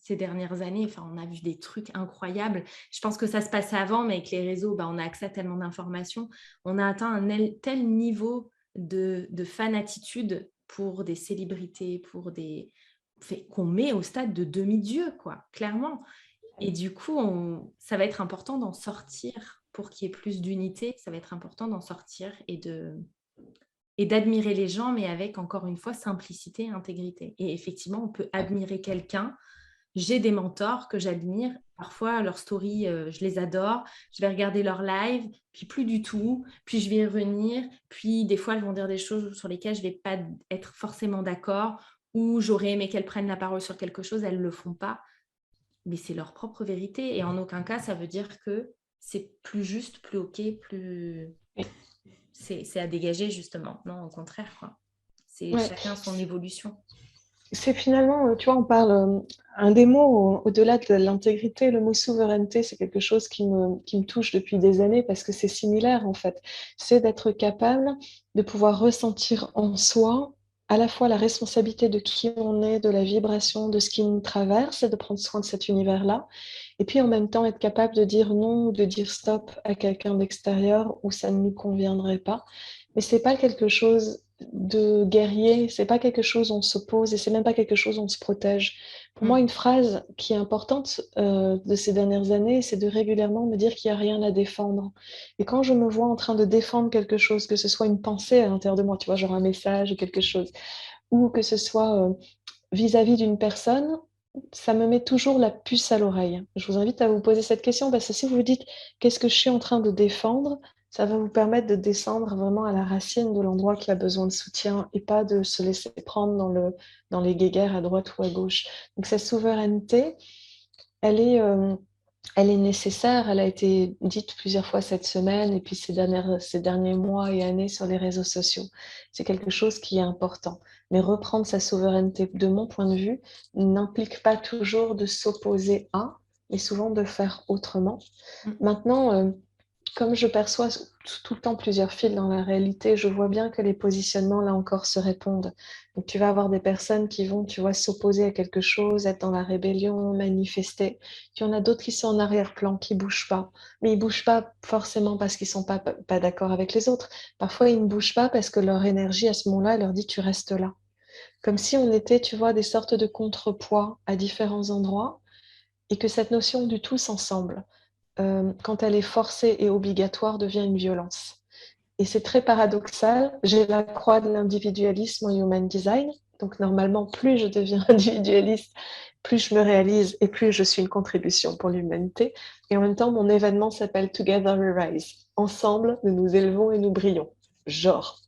ces dernières années. Enfin, on a vu des trucs incroyables. Je pense que ça se passait avant, mais avec les réseaux, on a accès à tellement d'informations. On a atteint un tel niveau de fanatitude pour des célébrités, qu'on met au stade de demi-dieu, quoi, clairement. Et du coup, ça va être important d'en sortir pour qu'il y ait plus d'unité. Ça va être important d'en sortir et d'admirer les gens, mais avec, encore une fois, simplicité et intégrité. Et effectivement, on peut admirer quelqu'un. J'ai des mentors que j'admire. Parfois, leurs stories, je les adore. Je vais regarder leurs lives, puis plus du tout. Puis je vais y revenir. Puis des fois, elles vont dire des choses sur lesquelles je ne vais pas être forcément d'accord ou j'aurais aimé qu'elles prennent la parole sur quelque chose. Elles ne le font pas. Mais c'est leur propre vérité. Et en aucun cas, ça veut dire que c'est plus juste, plus OK, plus c'est à dégager justement. Non, au contraire, quoi. C'est Ouais. chacun son évolution. C'est finalement, tu vois, on parle, un des mots au-delà de l'intégrité, le mot souveraineté, c'est quelque chose qui me touche depuis des années parce que c'est similaire en fait. C'est d'être capable de pouvoir ressentir en soi à la fois la responsabilité de qui on est, de la vibration, de ce qui nous traverse et de prendre soin de cet univers-là. Et puis en même temps être capable de dire non ou de dire stop à quelqu'un d'extérieur où ça ne nous conviendrait pas. Mais c'est pas quelque chose de guerrier, c'est pas quelque chose où on s'oppose et c'est même pas quelque chose où on se protège. Pour moi, Mm. une phrase qui est importante de ces dernières années, c'est de régulièrement me dire qu'il n'y a rien à défendre. Et quand je me vois en train de défendre quelque chose, que ce soit une pensée à l'intérieur de moi, tu vois, genre un message ou quelque chose, ou que ce soit vis-à-vis d'une personne, ça me met toujours la puce à l'oreille. Je vous invite à vous poser cette question parce que si vous vous dites qu'est-ce que je suis en train de défendre, ça va vous permettre de descendre vraiment à la racine de l'endroit qui a besoin de soutien et pas de se laisser prendre dans les guéguerres à droite ou à gauche. Donc cette souveraineté, elle est, euh, elle est nécessaire, elle a été dite plusieurs fois cette semaine et puis ces derniers mois et années sur les réseaux sociaux. C'est quelque chose qui est important. Mais reprendre sa souveraineté, de mon point de vue, n'implique pas toujours de s'opposer à, mais souvent de faire autrement. Mm. Maintenant, comme je perçois tout le temps plusieurs fils dans la réalité, je vois bien que les positionnements, là encore, se répondent. Donc, tu vas avoir des personnes qui vont, tu vois, s'opposer à quelque chose, être dans la rébellion, manifester. Puis, il y en a d'autres qui sont en arrière-plan, qui bougent pas. Mais ils bougent pas forcément parce qu'ils sont pas d'accord avec les autres. Parfois, ils ne bougent pas parce que leur énergie, à ce moment-là, elle leur dit, tu restes là. Comme si on était, tu vois, des sortes de contrepoids à différents endroits et que cette notion du tous ensemble, quand elle est forcée et obligatoire, devient une violence. Et c'est très paradoxal. J'ai la croix de l'individualisme en Human Design. Donc normalement, plus je deviens individualiste, plus je me réalise et plus je suis une contribution pour l'humanité. Et en même temps, mon événement s'appelle Together We Rise. Ensemble, nous nous élevons et nous brillons. Genre.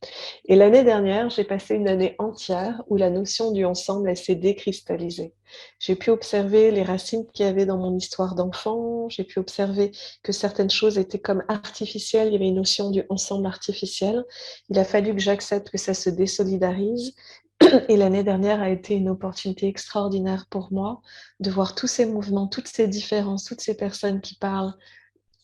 Et l'année dernière, j'ai passé une année entière où la notion du ensemble, elle s'est décristallisée. J'ai pu observer les racines qu'il y avait dans mon histoire d'enfant. J'ai pu observer que certaines choses étaient comme artificielles. Il y avait une notion du ensemble artificiel. Il a fallu que j'accepte que ça se désolidarise. Et l'année dernière a été une opportunité extraordinaire pour moi de voir tous ces mouvements, toutes ces différences, toutes ces personnes qui parlent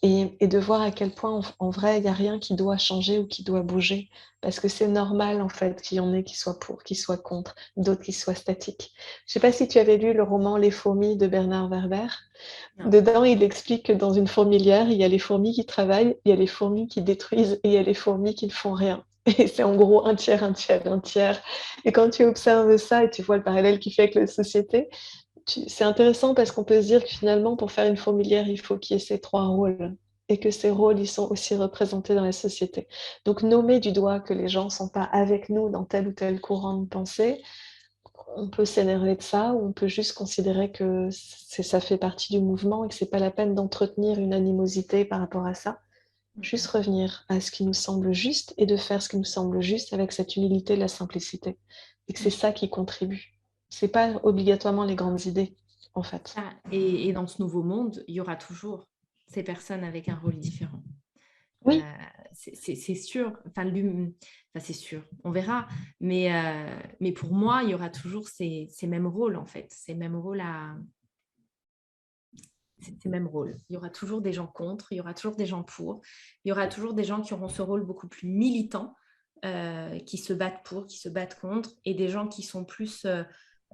et de voir à quel point, en vrai, il n'y a rien qui doit changer ou qui doit bouger. Parce que c'est normal, en fait, qu'il y en ait qui soient pour, qui soient contre, d'autres qui soient statiques. Je ne sais pas si tu avais lu le roman Les fourmis de Bernard Werber. Non. Dedans, il explique que dans une fourmilière, il y a les fourmis qui travaillent, il y a les fourmis qui détruisent et il y a les fourmis qui ne font rien. Et c'est en gros un tiers, un tiers, un tiers. Et quand tu observes ça et tu vois le parallèle qu'il fait avec la société, c'est intéressant parce qu'on peut se dire que finalement, pour faire une fourmilière, il faut qu'il y ait ces trois rôles et que ces rôles, ils sont aussi représentés dans la société. Donc, nommer du doigt que les gens ne sont pas avec nous dans tel ou tel courant de pensée, on peut s'énerver de ça ou on peut juste considérer que ça fait partie du mouvement et que c'est pas la peine d'entretenir une animosité par rapport à ça. Juste revenir à ce qui nous semble juste et de faire ce qui nous semble juste avec cette humilité et la simplicité. Et que c'est ça qui contribue. C'est pas obligatoirement les grandes idées, en fait. Ah, et dans ce nouveau monde, il y aura toujours ces personnes avec un rôle différent. Oui, C'est sûr, c'est sûr, on verra. Mais pour moi, il y aura toujours ces mêmes rôles, en fait, ces mêmes rôles. Il y aura toujours des gens contre, il y aura toujours des gens pour, il y aura toujours des gens qui auront ce rôle beaucoup plus militant, qui se battent pour, qui se battent contre, et des gens qui sont plus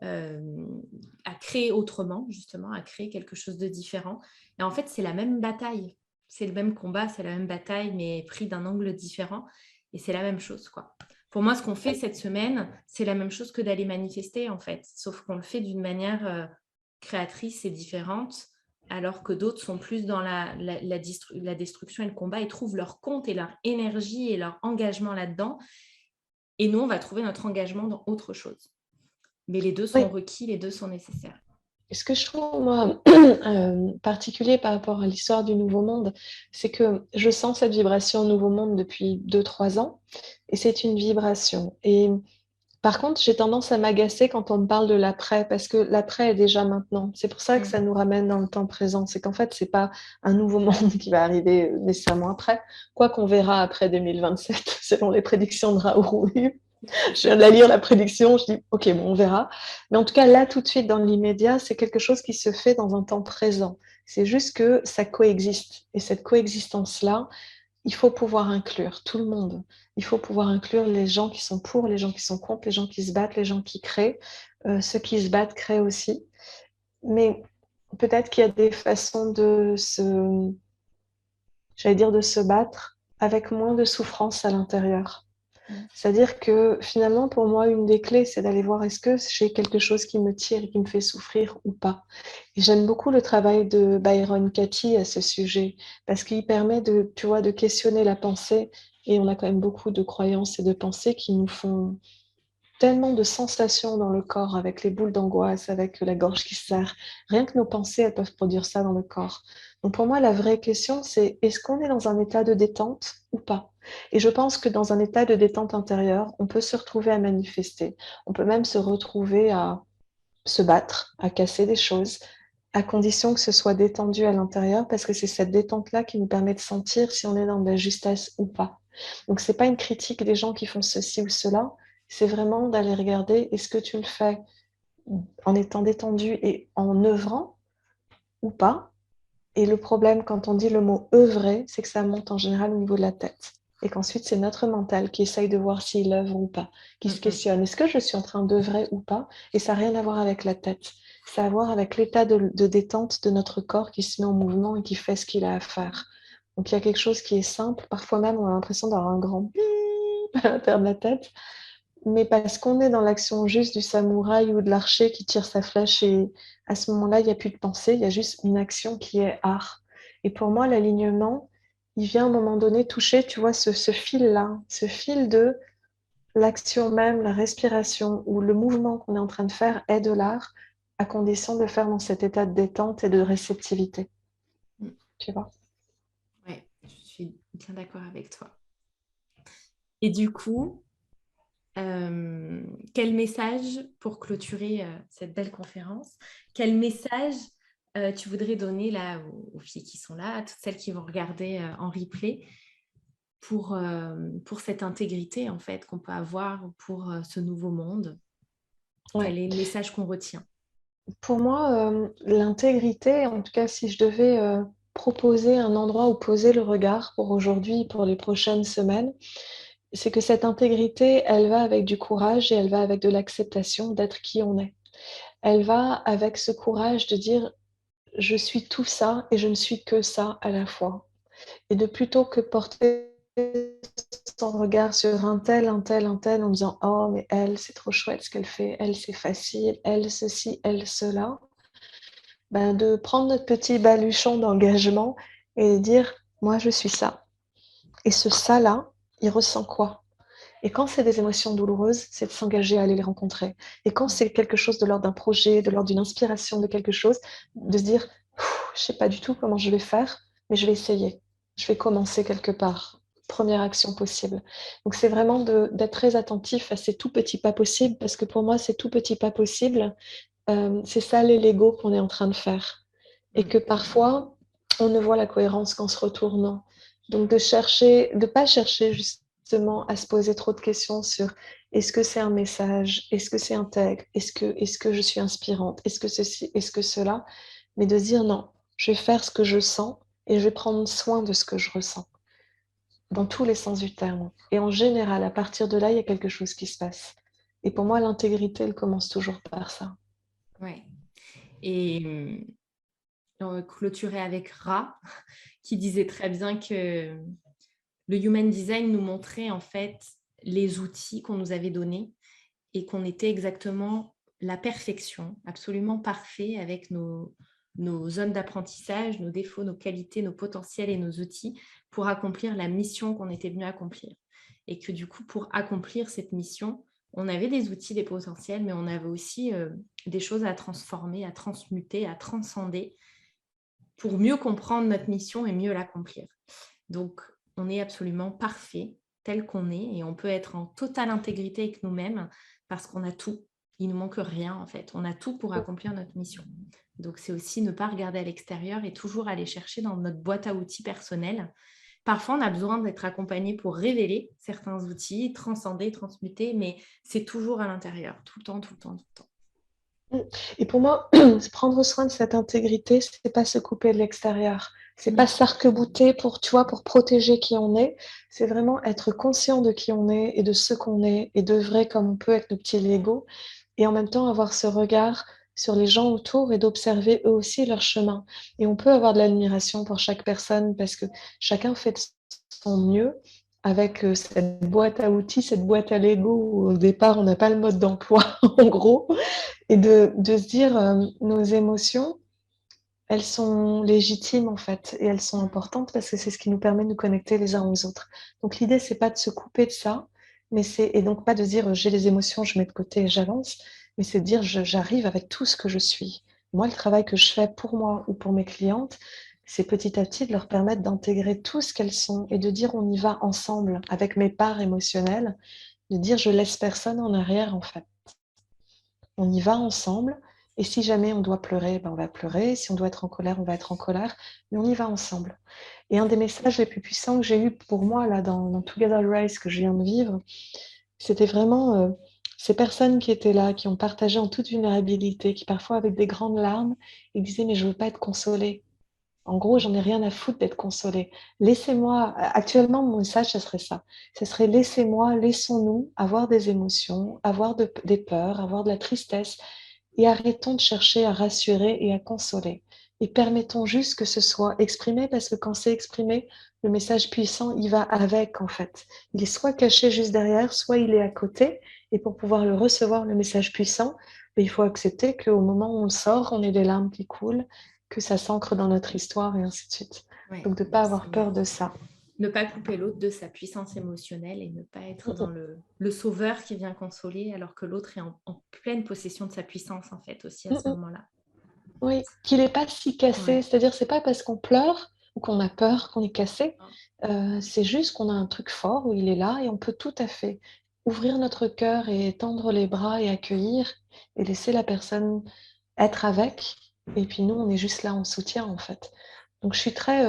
à créer autrement, justement, à créer quelque chose de différent. Et en fait, c'est la même bataille, c'est le même combat, c'est la même bataille, mais pris d'un angle différent, et c'est la même chose, quoi. Pour moi, ce qu'on fait cette semaine, c'est la même chose que d'aller manifester, en fait, sauf qu'on le fait d'une manière créatrice et différente, alors que d'autres sont plus dans la destruction et le combat et trouvent leur compte et leur énergie et leur engagement là-dedans. Et nous, on va trouver notre engagement dans autre chose. Mais les deux sont oui. requis, les deux sont nécessaires. Et ce que je trouve, moi, particulier par rapport à l'histoire du Nouveau Monde, c'est que je sens cette vibration Nouveau Monde depuis 2, 3 ans, et c'est une vibration. Et par contre, j'ai tendance à m'agacer quand on me parle de l'après, parce que l'après est déjà maintenant. C'est pour ça que ça nous ramène dans le temps présent. C'est qu'en fait, c'est pas un nouveau monde qui va arriver nécessairement après, quoi qu'on verra après 2027, selon les prédictions de Raoult. Je viens de la lire, la prédiction, je dis, ok, bon, on verra. Mais en tout cas, là, tout de suite, dans l'immédiat, c'est quelque chose qui se fait dans un temps présent. C'est juste que ça coexiste. Et cette coexistence-là, il faut pouvoir inclure tout le monde. Il faut pouvoir inclure les gens qui sont pour, les gens qui sont contre, les gens qui se battent, les gens qui créent. Ceux qui se battent créent aussi. Mais peut-être qu'il y a des façons j'allais dire, de se battre avec moins de souffrance à l'intérieur. C'est-à-dire que finalement, pour moi, une des clés, c'est d'aller voir est-ce que j'ai quelque chose qui me tire et qui me fait souffrir ou pas. Et j'aime beaucoup le travail de Byron Katie à ce sujet, parce qu'il permet de, tu vois, de questionner la pensée. Et on a quand même beaucoup de croyances et de pensées qui nous font tellement de sensations dans le corps, avec les boules d'angoisse, avec la gorge qui se serre. Rien que nos pensées, elles peuvent produire ça dans le corps. Donc pour moi, la vraie question, c'est est-ce qu'on est dans un état de détente ou pas? Et je pense que dans un état de détente intérieure, on peut se retrouver à manifester. On peut même se retrouver à se battre, à casser des choses, à condition que ce soit détendu à l'intérieur, parce que c'est cette détente-là qui nous permet de sentir si on est dans de la justesse ou pas. Donc, c'est pas une critique des gens qui font ceci ou cela, c'est vraiment d'aller regarder est-ce que tu le fais en étant détendu et en œuvrant ou pas. Et le problème, quand on dit le mot œuvrer, c'est que ça monte en général au niveau de la tête. Et qu'ensuite, c'est notre mental qui essaye de voir s'il œuvre ou pas, qui se questionne, est-ce que je suis en train d'œuvrer ou pas? Et ça n'a rien à voir avec la tête. Ça a à voir avec l'état de détente de notre corps qui se met en mouvement et qui fait ce qu'il a à faire. Donc il y a quelque chose qui est simple. Parfois même, on a l'impression d'avoir un grand bip à l'intérieur de la tête. Mais parce qu'on est dans l'action juste du samouraï ou de l'archer qui tire sa flèche et à ce moment-là, il n'y a plus de pensée, il y a juste une action qui est art. Et pour moi, l'alignement, il vient à un moment donné toucher, tu vois, ce fil-là, ce fil de l'action même, la respiration ou le mouvement qu'on est en train de faire est de l'art, à condition de le faire dans cet état de détente et de réceptivité. Mm. Tu vois? Ouais, je suis bien d'accord avec toi. Et du coup, quel message, pour clôturer cette belle conférence, quel message tu voudrais donner là aux filles qui sont là, à toutes celles qui vont regarder en replay, pour cette intégrité en fait qu'on peut avoir pour ce nouveau monde? Ouais. Quel est le message qu'on retient? Pour moi, l'intégrité, en tout cas, si je devais proposer un endroit où poser le regard pour aujourd'hui, pour les prochaines semaines, c'est que cette intégrité, elle va avec du courage et elle va avec de l'acceptation d'être qui on est. Elle va avec ce courage de dire: «Je suis tout ça et je ne suis que ça à la fois». Et de plutôt que porter son regard sur un tel, en disant: «Oh mais elle, c'est trop chouette ce qu'elle fait, elle, c'est facile, elle ceci, elle cela». Ben, de prendre notre petit baluchon d'engagement et de dire: «Moi, je suis ça» et ce ça-là, il ressent quoi? Et quand c'est des émotions douloureuses, c'est de s'engager à aller les rencontrer. Et quand c'est quelque chose de l'ordre d'un projet, de l'ordre d'une inspiration, de quelque chose, de se dire: «Je sais pas du tout comment je vais faire, mais je vais essayer. Je vais commencer quelque part. Première action possible». Donc c'est vraiment d'être très attentif à ces tout petits pas possibles parce que pour moi, ces tout petits pas possibles, c'est ça les Lego qu'on est en train de faire et Mm. que parfois, on ne voit la cohérence qu'en se retournant. Donc de pas chercher justement à se poser trop de questions sur: «Est-ce que c'est un message? Est-ce que c'est intègre? Est-ce que je suis inspirante? Est-ce que ceci? Est-ce que cela?» Mais de se dire: «Non, je vais faire ce que je sens et je vais prendre soin de ce que je ressens», dans tous les sens du terme. Et en général, à partir de là, il y a quelque chose qui se passe. Et pour moi, l'intégrité, elle commence toujours par ça. Ouais. Et clôturer avec Ra, qui disait très bien que le Human Design nous montrait en fait les outils qu'on nous avait donnés et qu'on était exactement la perfection, absolument parfait avec nos zones d'apprentissage, nos défauts, nos qualités, nos potentiels et nos outils pour accomplir la mission qu'on était venu accomplir. Et que du coup, pour accomplir cette mission, on avait des outils, des potentiels, mais on avait aussi des choses à transformer, à transmuter, à transcender pour mieux comprendre notre mission et mieux l'accomplir. Donc, on est absolument parfait tel qu'on est et on peut être en totale intégrité avec nous-mêmes parce qu'on a tout. Il ne nous manque rien en fait. On a tout pour accomplir notre mission. Donc, c'est aussi ne pas regarder à l'extérieur et toujours aller chercher dans notre boîte à outils personnelle. Parfois, on a besoin d'être accompagné pour révéler certains outils, transcender, transmuter, mais c'est toujours à l'intérieur, tout le temps, tout le temps, tout le temps. Mmh. Et pour moi, prendre soin de cette intégrité, c'est pas se couper de l'extérieur. C'est pas Mm. s'arc-bouter pour, tu vois, pour protéger qui on est. C'est vraiment être conscient de qui on est et de ce qu'on est et d'œuvrer comme on peut avec nos petits Legos et en même temps avoir ce regard sur les gens autour et d'observer eux aussi leur chemin. Et on peut avoir de l'admiration pour chaque personne parce que chacun fait de son mieux avec cette boîte à outils, cette boîte à Lego où au départ on n'a pas le mode d'emploi en gros. Et de se dire, nos émotions, elles sont légitimes en fait et elles sont importantes parce que c'est ce qui nous permet de nous connecter les uns aux autres. Donc l'idée, c'est pas de se couper de ça, mais c'est et donc pas de dire: «J'ai les émotions, je mets de côté et j'avance», mais c'est de dire: «J'arrive avec tout ce que je suis». Moi, le travail que je fais pour moi ou pour mes clientes, c'est petit à petit de leur permettre d'intégrer tout ce qu'elles sont et de dire: «On y va ensemble» avec mes parts émotionnelles, de dire: «Je laisse personne en arrière en fait». On y va ensemble et si jamais on doit pleurer, ben, on va pleurer. Si on doit être en colère, on va être en colère, mais on y va ensemble. Et un des messages les plus puissants que j'ai eu pour moi là dans Together Rise que je viens de vivre, c'était vraiment, ces personnes qui étaient là, qui ont partagé en toute vulnérabilité, qui parfois avec des grandes larmes, ils disaient: «Mais je veux pas être consolée. En gros, j'en ai rien à foutre d'être consolée. Laissez-moi» actuellement mon message, ça serait ça. Ce serait: «Laissez-moi, laissons-nous avoir des émotions, avoir des peurs, avoir de la tristesse et arrêtons de chercher à rassurer et à consoler et permettons juste que ce soit exprimé parce que quand c'est exprimé, le message puissant, il va avec en fait. Il est soit caché juste derrière, soit il est à côté et pour pouvoir le recevoir, le message puissant, il faut accepter qu'au moment où on le sort, on ait des larmes qui coulent, que ça s'ancre dans notre histoire et ainsi de suite. Ouais, Donc de ne pas avoir c'est peur de ça. ne pas couper l'autre de sa puissance émotionnelle et ne pas être dans le sauveur qui vient consoler alors que l'autre est en pleine possession de sa puissance, en fait, aussi à ce moment-là. Oui, qu'il n'est pas si cassé. Ouais. C'est-à-dire, c'est pas parce qu'on pleure ou qu'on a peur qu'on est cassé. C'est juste qu'on a un truc fort où il est là et on peut tout à fait ouvrir notre cœur et tendre les bras et accueillir et laisser la personne être avec. Et puis nous, on est juste là en soutien, en fait. Donc je suis très,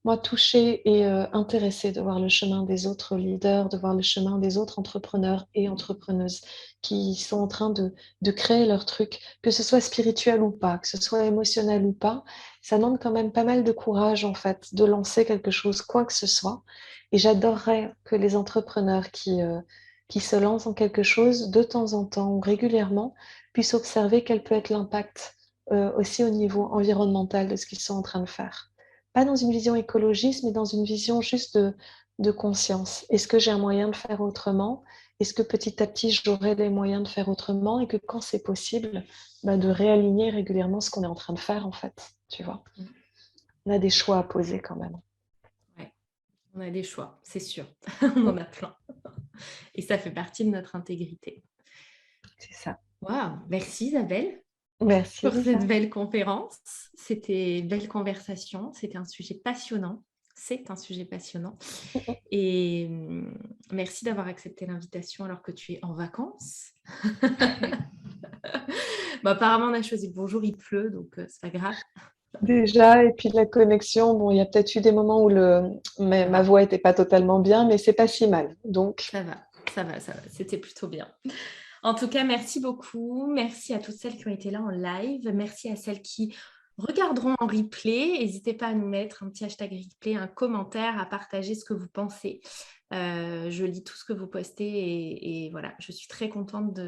moi, touchée et intéressée de voir le chemin des autres leaders, de voir le chemin des autres entrepreneurs et entrepreneuses qui sont en train de créer leur truc, que ce soit spirituel ou pas, que ce soit émotionnel ou pas. Ça demande quand même pas mal de courage, en fait, de lancer quelque chose, quoi que ce soit. Et j'adorerais que les entrepreneurs qui se lancent en quelque chose de temps en temps ou régulièrement puissent observer quel peut être l'impact aussi au niveau environnemental de ce qu'ils sont en train de faire. Pas dans une vision écologiste, mais dans une vision juste de conscience. Est-ce que j'ai un moyen de faire autrement? Est-ce que petit à petit, j'aurai les moyens de faire autrement? Et que quand c'est possible, bah, de réaligner régulièrement ce qu'on est en train de faire, en fait. Tu vois? On a des choix à poser quand même. Ouais. On a des choix, c'est sûr. On en a plein. Et ça fait partie de notre intégrité. C'est ça. Waouh, merci Isabelle Merci, pour cette Lisa. belle conférence. C'était une belle conversation. C'était un sujet passionnant. C'est un sujet passionnant. Et merci d'avoir accepté l'invitation alors que tu es en vacances. Apparemment, on a choisi le bonjour, il pleut, donc c'est pas grave. Déjà, et puis la connexion, bon, il y a peut-être eu des moments où ma voix n'était pas totalement bien, mais c'est pas si mal. Donc, ça va. C'était plutôt bien. En tout cas, merci beaucoup. Merci à toutes celles qui ont été là en live. Merci à celles qui regarderont en replay. N'hésitez pas à nous mettre un petit hashtag replay, un commentaire, à partager ce que vous pensez. Je lis tout ce que vous postez et voilà, je suis très contente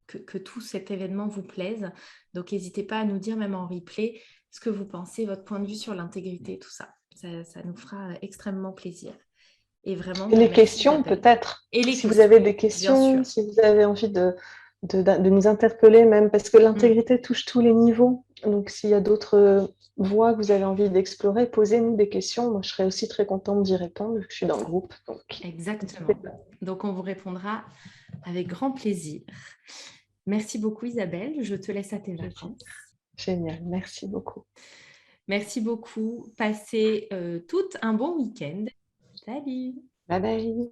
que tout cet événement vous plaise. Donc, n'hésitez pas à nous dire, même en replay, ce que vous pensez, votre point de vue sur l'intégrité, tout ça. Ça nous fera extrêmement plaisir. Et vraiment, et les merci questions, Isabelle. peut-être. Et les Si vous avez questions, des bien sûr. questions, si vous avez envie de nous interpeller même, parce que l'intégrité touche tous les niveaux. Donc, s'il y a d'autres voies que vous avez envie d'explorer, posez-nous des questions. Moi, je serais aussi très contente d'y répondre, vu que je suis dans le groupe. Donc, exactement. Donc, on vous répondra avec grand plaisir. Merci beaucoup, Isabelle. Je te laisse à tes vacances. Génial. Merci beaucoup. Merci beaucoup. Passez tout un bon week-end. Salut. Bye bye.